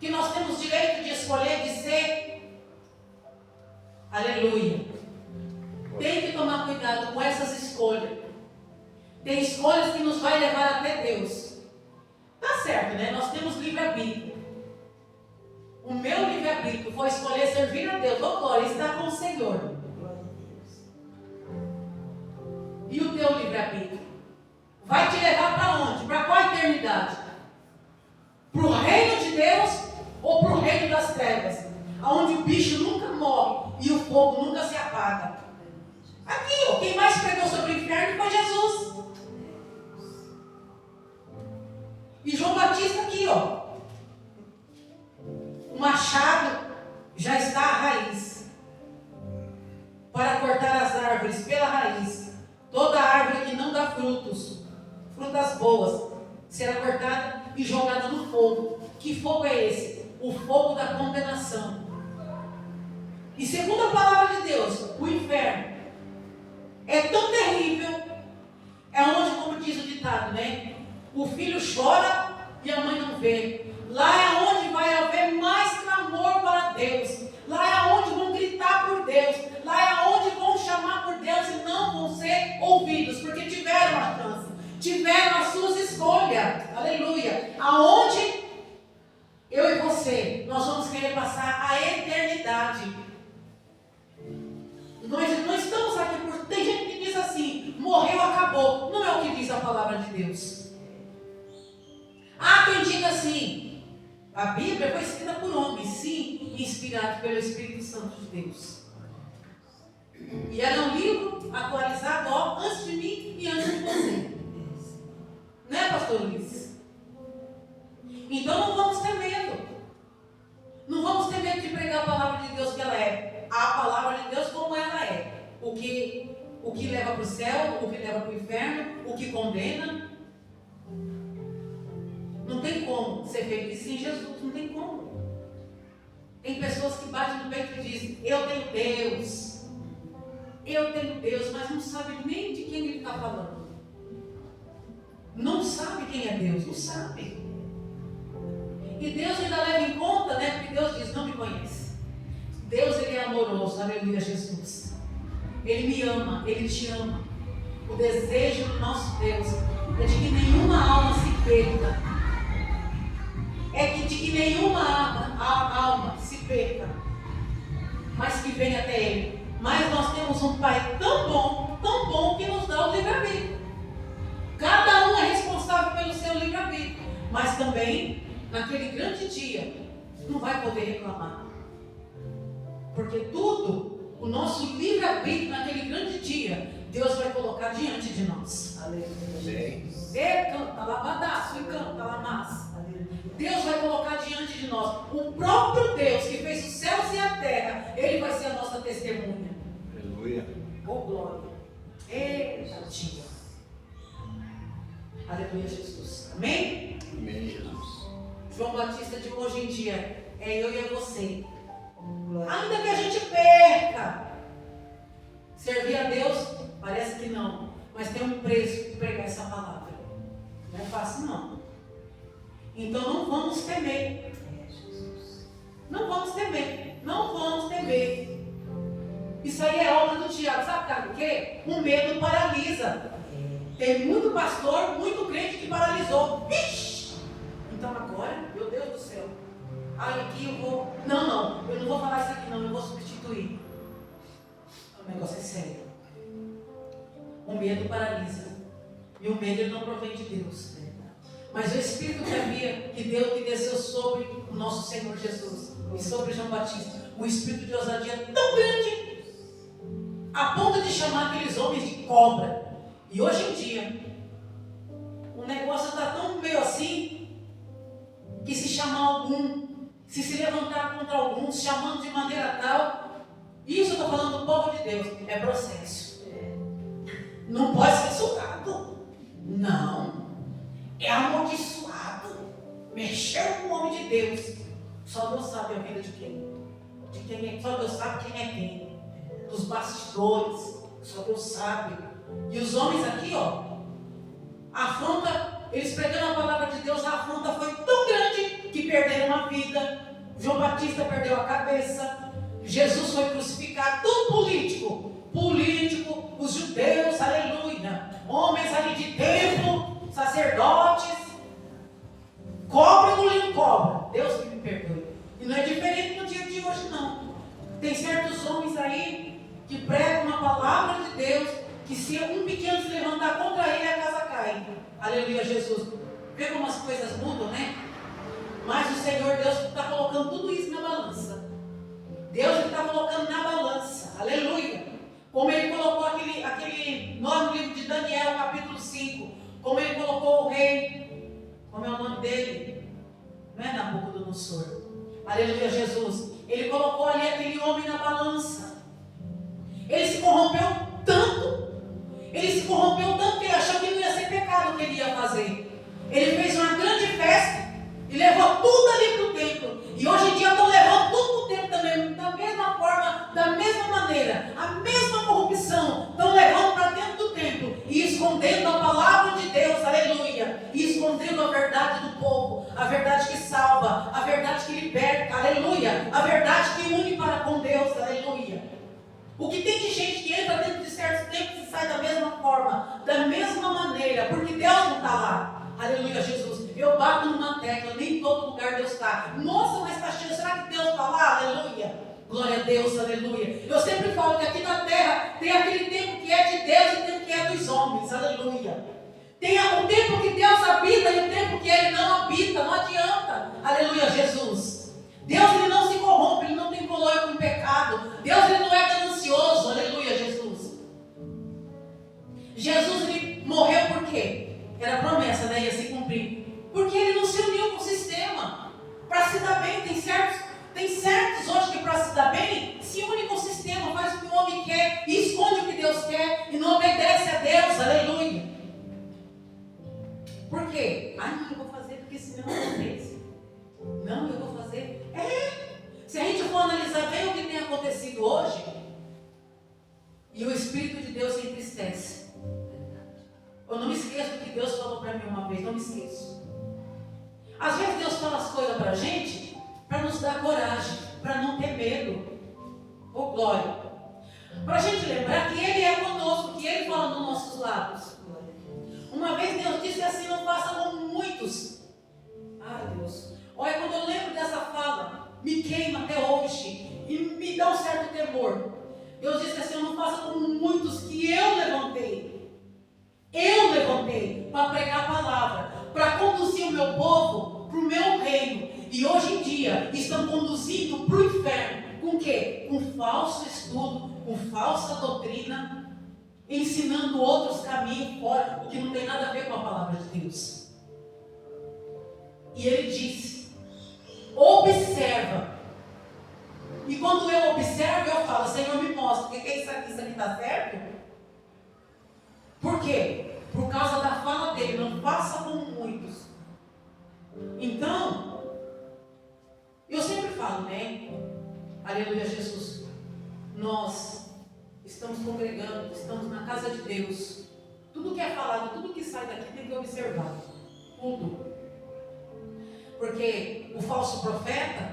Speaker 4: que nós temos direito de escolher, de ser, aleluia. Tem que tomar cuidado com essas escolhas. Tem escolhas que nos vai levar até Deus. Tá certo, né? Nós temos livre-arbítrio. O meu livre-arbítrio foi escolher servir a Deus. Oh, glória, está com o Senhor. E o teu livre-arbítrio? Vai te levar para onde? Para qual eternidade? Para o reino de Deus ou para o reino das trevas? Onde o bicho nunca morre e o fogo nunca se apaga. Aqui, ó, quem mais pregou sobre o inferno foi Jesus. E João Batista aqui, ó. O machado já está à raiz. Para cortar as árvores pela raiz. Toda árvore que não dá frutas boas, será cortada e jogada no fogo. Que fogo é esse? O fogo da condenação. E segundo a palavra de Deus, o inferno é tão terrível, é onde, como diz o ditado, né? O filho chora e a mãe não vê. Lá é onde vai haver mais clamor para Deus. Lá é onde vão gritar por Deus. Lá é onde vão chamar por Deus e não vão ser ouvidos, porque tiveram a chance, tiveram as suas escolhas. Aleluia. Aonde eu e você, nós vamos querer passar a eternidade. Nós não estamos aqui por... Tem gente que diz assim, morreu, acabou. Não é o que diz a palavra de Deus. Há quem diga assim, a Bíblia foi escrita por homens, sim, inspirado pelo Espírito Santo de Deus. E era um livro atualizado, ó, antes de mim e antes de você. Né, pastor Luiz? Então não vamos ter medo. Não vamos ter medo de pregar a palavra de Deus que ela é. A palavra de Deus como ela é. O que leva para o céu, o que leva para o inferno, o que condena. Não tem como ser feliz sem Jesus, não tem como. Tem pessoas que batem no peito e dizem, eu tenho Deus, mas não sabe nem de quem ele está falando. Não sabe quem é Deus, não sabe. E Deus ainda leva em conta, né? Porque Deus diz, não me conhece. Deus, ele é amoroso, aleluia, Jesus. Ele me ama, ele te ama. O desejo do nosso Deus é de que nenhuma alma se perca. De que nenhuma alma se perca, mas que venha até Ele. Mas nós temos um Pai tão bom, que nos dá o livre-arbítrio. Cada um é responsável pelo seu livre-arbítrio, mas também, naquele grande dia, não vai poder reclamar. Porque tudo, o nosso livre-arbítrio naquele grande dia, Deus vai colocar diante de nós.
Speaker 3: Amém.
Speaker 4: Canta labadaço e canta lamassa. Deus vai colocar diante de nós. O próprio Deus que fez os céus e a terra, Ele vai ser a nossa testemunha.
Speaker 3: Aleluia.
Speaker 4: Oh glória. Eita tia. Aleluia, Jesus. Amém?
Speaker 3: Amém, Jesus.
Speaker 4: João Batista de hoje em dia é eu e é você.
Speaker 2: Glória.
Speaker 4: Ainda que a gente perca, servir a Deus, parece que não, mas tem um preço de pregar essa palavra. Não é fácil não. Então não vamos temer.
Speaker 2: É, Jesus.
Speaker 4: Não vamos temer. Não vamos temer. Isso aí é obra do diabo. Sabe por quê? O medo paralisa. Tem muito pastor, muito crente que paralisou. Vixe! Então agora, meu Deus do céu. Ai, aqui eu vou. Não, eu não vou falar isso aqui, não. Eu vou substituir. O negócio é sério. O medo paralisa. E o medo ele não provém de Deus. Mas o Espírito que havia, que Deus que desceu sobre o nosso Senhor Jesus e sobre João Batista, o Espírito de ousadia tão grande, a ponto de chamar aqueles homens de cobra. E hoje em dia, o negócio está tão meio assim, que se chamar algum, se levantar contra alguns, chamando de maneira tal, isso eu estou falando do povo de Deus, é processo. Não pode ser insultado. Não. É amaldiçoado. Mexeu com o nome de Deus. Só Deus sabe a vida de quem. De quem é. Só Deus sabe quem é quem. Dos bastidores. Só Deus sabe. E os homens aqui, ó, a afronta, eles pregando a palavra de Deus, a afronta foi tão grande que perderam a vida. João Batista perdeu a cabeça. Jesus foi crucificado. Tudo político. Político, os judeus, aleluia. Homens ali de templo, sacerdotes. Cobra engolindo cobra. Deus que me perdoe. E não é diferente no dia de hoje, não. Tem certos homens aí que pregam uma palavra de Deus, que se um pequeno se levantar contra ele, a casa cai. Aleluia, Jesus. Vê como as coisas mudam, né? Mas o Senhor Deus está colocando tudo isso na balança. Deus está colocando na balança. Aleluia. Como ele colocou aquele nome no livro de Daniel, capítulo 5. Como ele colocou o rei. Como é o nome dele? Não é Nabucodonosor. Aleluia, Jesus. Ele colocou ali aquele homem na balança. Ele se corrompeu tanto. Ele se corrompeu tanto que ele achou que não ia ser pecado o que ele ia fazer. Ele fez uma grande festa e levou tudo ali para o templo. E hoje em dia estão levando tudo para o templo também, da mesma forma, da mesma maneira, a mesma corrupção. Estão levando para dentro do templo e escondendo a palavra de Deus, aleluia. E escondendo a verdade do povo, a verdade que salva, a verdade que liberta, aleluia. A verdade que une para com Deus, aleluia. O que tem de gente que entra dentro de certos tempos e sai da mesma forma, da mesma maneira, porque Deus não está lá. Aleluia, Jesus. Eu bato numa tecla, nem em todo lugar Deus está. Nossa, mas está cheio, será que Deus está lá? Aleluia. Glória a Deus, aleluia. Eu sempre falo que aqui na terra tem aquele tempo que é de Deus e o tempo que é dos homens, aleluia. Tem o tempo que Deus habita e o tempo que Ele não habita, não adianta. Aleluia, Jesus. Deus ele não se corrompe, Ele não tem colóio com pecado. Deus ele não é ganancioso, aleluia, Jesus. Jesus ele morreu por quê? Era promessa, né? Ia se cumprir. Porque ele não se uniu com o sistema. Para se dar bem, tem certos hoje que para se dar bem, se une com o sistema, faz o que o homem quer, e esconde o que Deus quer, e não obedece a Deus, aleluia. Por quê? Não, eu vou fazer porque senão não acontece. Não, eu vou fazer. Se a gente for analisar bem o que tem acontecido hoje, e o Espírito de Deus se entristece. Eu não me esqueço do que Deus falou para mim uma vez, não me esqueço. Às vezes Deus fala as coisas para a gente, para nos dar coragem, para não ter medo. Oh, glória. Para a gente lembrar que Ele é conosco, que Ele fala nos nossos lábios. Uma vez Deus disse assim, não faça como muitos. Ai, Deus. Olha, quando eu lembro dessa fala, me queima até hoje, e me dá um certo temor. Deus disse assim, não faça como muitos que eu levantei. Eu levantei para pregar a palavra, para conduzir o meu povo para o meu reino. E hoje em dia estão conduzindo para o inferno. Com o quê? Com falso estudo, com falsa doutrina, ensinando outros caminhos fora, o que não tem nada a ver com a palavra de Deus. E ele disse, observa. E quando eu observo, eu falo, Senhor, me mostra, o que é isso aqui está certo? Por quê? Por causa da fala dele, não faça como muitos. Então, Eu sempre falo, né? Aleluia, Jesus. Nós estamos congregando, estamos na casa de Deus. Tudo que é falado, tudo que sai daqui tem que observar. Tudo. Porque o falso profeta,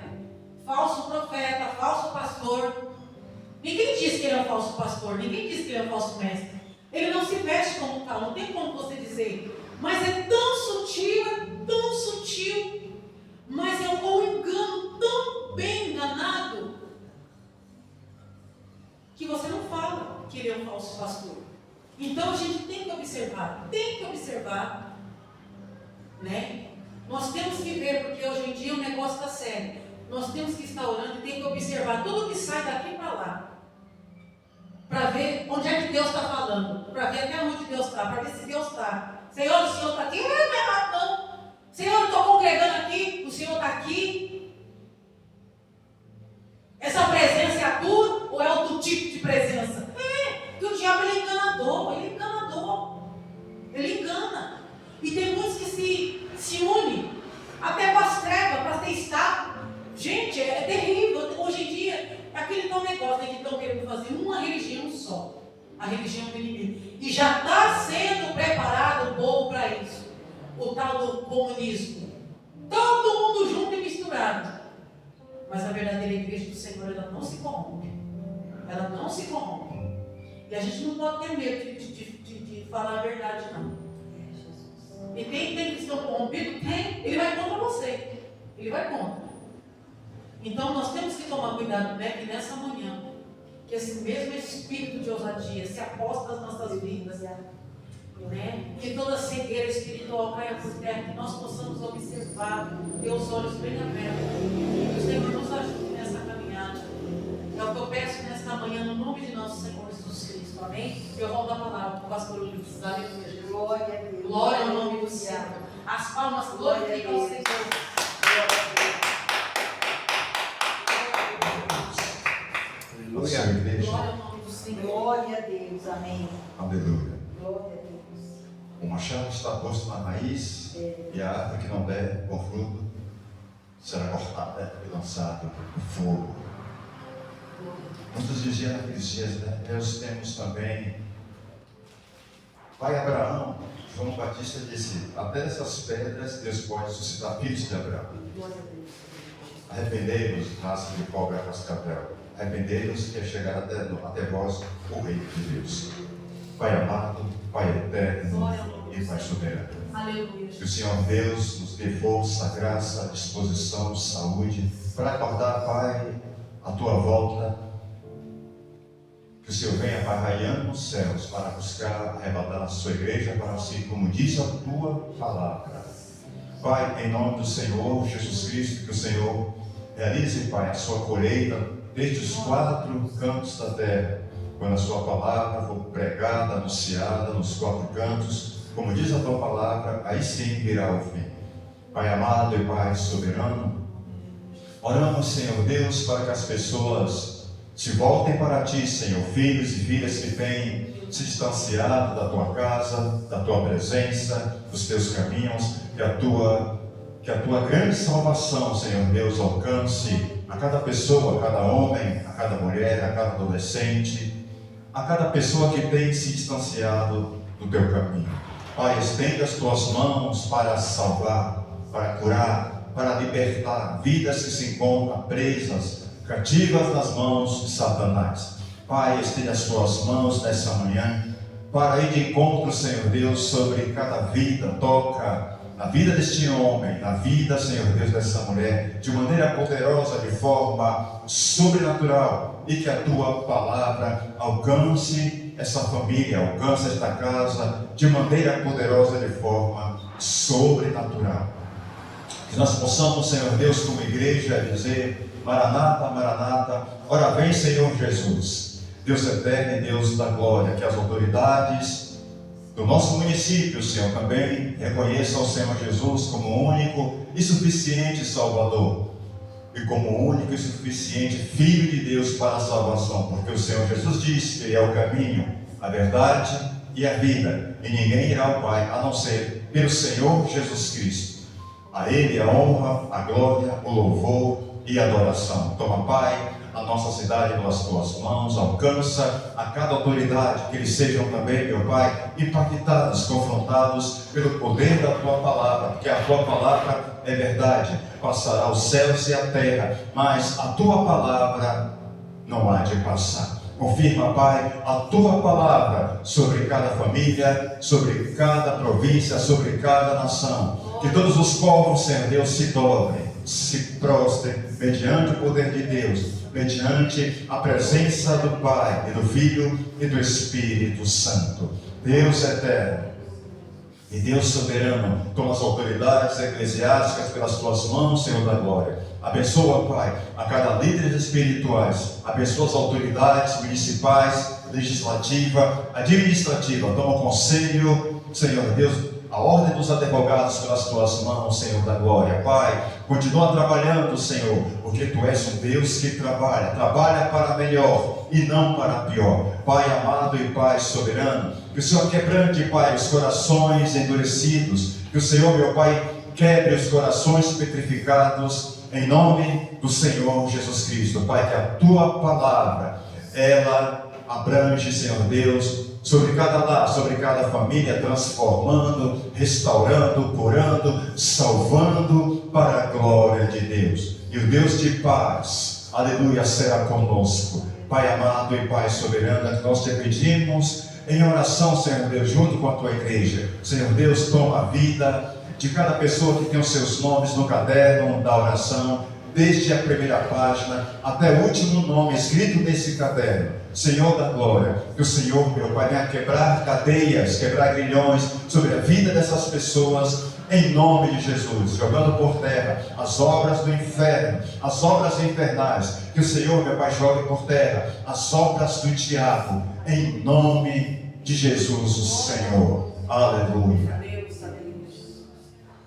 Speaker 4: falso pastor, ninguém diz que ele é um falso pastor, ninguém diz que ele é um falso mestre. Ele não se veste como tal, não tem como você dizer. Mas é tão sutil, mas é um engano tão bem enganado, que você não fala que ele é um falso pastor. Então a gente tem que observar, né? Nós temos que ver, porque hoje em dia o negócio está sério. Nós temos que estar orando e tem que observar tudo que sai daqui para lá, para ver onde é que Deus está falando, para ver até onde Deus está, para ver se Deus está. Senhor, o Senhor está aqui? Não é errado não. Senhor, eu estou congregando aqui, o Senhor está aqui. Essa presença é a tua ou é outro tipo de presença? Que o diabo ele é enganador, ele engana. E tem muitos que se unem até para as trevas, para ter estado. Gente, é terrível. Hoje em dia, é aquele tal negócio que estão querendo fazer uma religião só. A religião do inimigo. E já está sendo preparado o povo para isso. O tal do comunismo. Todo mundo junto e misturado. Mas a verdadeira igreja do Senhor, ela não se corrompe. Ela não se corrompe. E a gente não pode ter medo de falar a verdade, não. E tem cristão corrompido? Tem. Ele vai contra você. Ele vai contra. Então nós temos que tomar cuidado, né? Que nessa manhã, que esse mesmo espírito de ousadia se aposta nas nossas vidas, né? Que toda cegueira espiritual caia por terra, que nós possamos observar, ter os olhos bem abertos. Que o Senhor nos ajude nessa caminhada. É o que eu peço nesta manhã, no nome de nosso Senhor Jesus Cristo. Amém? Eu volto a palavra para o pastor Luiz. Aleluia.
Speaker 2: Glória a Deus.
Speaker 4: Glória ao nome do Senhor. As palmas glorificam o Senhor.
Speaker 3: Aleluia.
Speaker 4: Glória ao nome do Senhor.
Speaker 2: Glória a Deus. Amém.
Speaker 5: Aleluia.
Speaker 2: Glória a Deus.
Speaker 5: O machado está posto na raiz e a árvore que não der bom fruto será cortada e lançada no fogo. Muitos diziam naqueles dias, né? Nós temos também Pai Abraão. João Batista disse: até dessas pedras Deus pode suscitar filhos de Abraão.
Speaker 2: Glória a Deus.
Speaker 5: Arrependei-vos, raça de cobra cascavel. Arrependei-vos que é chegar até vós o Rei de Deus. Pai amado, Pai eterno e Pai soberano.
Speaker 4: Aleluia.
Speaker 5: Que o Senhor Deus nos dê força, graça, disposição, saúde para acordar, Pai, a tua volta. Que o Senhor venha, Pai, raiando nos céus para buscar, arrebatar a sua igreja para si, como diz a tua palavra. Pai, em nome do Senhor Jesus Cristo, que o Senhor realize, Pai, a sua colheita desde os 4 cantos da terra. Quando a sua palavra for pregada, anunciada nos 4 cantos, como diz a tua palavra, aí sim virá o fim. Pai amado e Pai soberano, oramos, Senhor Deus, para que as pessoas se voltem para ti, Senhor, filhos e filhas que têm se distanciado da tua casa, da tua presença, dos teus caminhos, que a tua grande salvação, Senhor Deus, alcance a cada pessoa, a cada homem, a cada mulher, a cada adolescente, a cada pessoa que tem se distanciado do teu caminho. Pai, estende as tuas mãos para salvar, para curar, para libertar vidas que se encontram presas, cativas nas mãos de Satanás. Pai, estende as tuas mãos nessa manhã para ir de encontro, Senhor Deus, sobre cada vida. Toca na vida deste homem, na vida, Senhor Deus, dessa mulher, de maneira poderosa, de forma sobrenatural, e que a tua palavra alcance essa família, alcance esta casa de maneira poderosa, de forma sobrenatural. Que nós possamos, Senhor Deus, como igreja, dizer: Maranata, Maranata, ora vem, Senhor Jesus, Deus eterno e Deus da glória. Que as autoridades do nosso município, Senhor, também reconheçam o Senhor Jesus como único e suficiente Salvador, e como único e suficiente Filho de Deus para a salvação, porque o Senhor Jesus disse que Ele é o caminho, a verdade e a vida, e ninguém irá ao Pai a não ser pelo Senhor Jesus Cristo. A Ele a honra, a glória, o louvor e adoração. Toma, Pai, a nossa cidade pelas tuas mãos, alcança a cada autoridade, que eles sejam também, meu Pai, impactados, confrontados pelo poder da tua palavra, porque a tua palavra é verdade, passará os céus e a terra, mas a tua palavra não há de passar. Confirma, Pai, a tua palavra sobre cada família, sobre cada província, sobre cada nação. Que todos os povos, Senhor Deus, se dobrem, se prostrem mediante o poder de Deus, mediante a presença do Pai e do Filho e do Espírito Santo. Deus eterno e Deus soberano, toma as autoridades eclesiásticas pelas tuas mãos, Senhor da glória. Abençoa, Pai, a cada líder espirituais, abençoa as autoridades municipais, legislativa, administrativa. Toma o conselho, Senhor Deus, a ordem dos advogados pelas tuas mãos, Senhor da glória. Pai, continua trabalhando, Senhor, porque tu és um Deus que trabalha para melhor e não para pior. Pai amado e Pai soberano, que o Senhor quebrante, Pai, os corações endurecidos, que o Senhor, meu Pai, quebre os corações petrificados, em nome do Senhor Jesus Cristo. Pai, que a tua palavra, ela abrange, Senhor Deus, sobre cada lar, sobre cada família, transformando, restaurando, curando, salvando para a glória de Deus. E o Deus de paz, aleluia, será conosco. Pai amado e Pai soberano, que nós te pedimos em oração, Senhor Deus, junto com a tua igreja. Senhor Deus, toma a vida de cada pessoa que tem os seus nomes no caderno da oração, desde a primeira página até o último nome escrito nesse caderno. Senhor da glória, que o Senhor, meu Pai, venha quebrar cadeias, quebrar grilhões sobre a vida dessas pessoas, em nome de Jesus, jogando por terra as obras do inferno, as obras infernais. Que o Senhor, meu Pai, jogue por terra as obras do diabo, em nome de Jesus, o Senhor. Aleluia.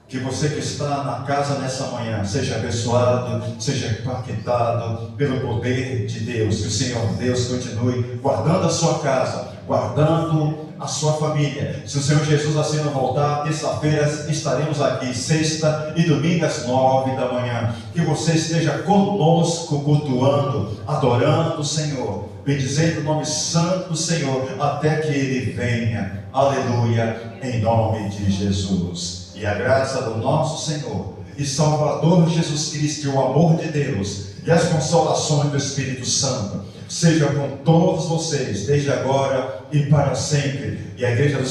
Speaker 5: Que você que está na casa nessa manhã seja abençoado, seja impactado pelo poder de Deus. Que o Senhor Deus continue guardando a sua casa, guardando a sua família. Se o Senhor Jesus assim não voltar, terça-feira estaremos aqui, sexta e domingo às 9 da manhã. Que você esteja conosco, cultuando, adorando o Senhor, bendizendo o nome santo do Senhor, até que Ele venha. Aleluia, em nome de Jesus. E a graça do nosso Senhor e Salvador Jesus Cristo, e o amor de Deus e as consolações do Espírito Santo seja com todos vocês, desde agora e para sempre. E a igreja do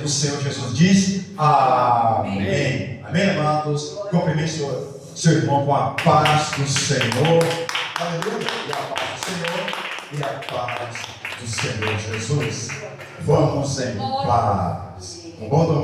Speaker 5: Senhor Jesus diz amém. Amém, amados. Cumprimente seu irmão com a paz do Senhor. Aleluia. E a paz do Senhor e a paz do Senhor Jesus. Vamos em paz. Um bom domingo.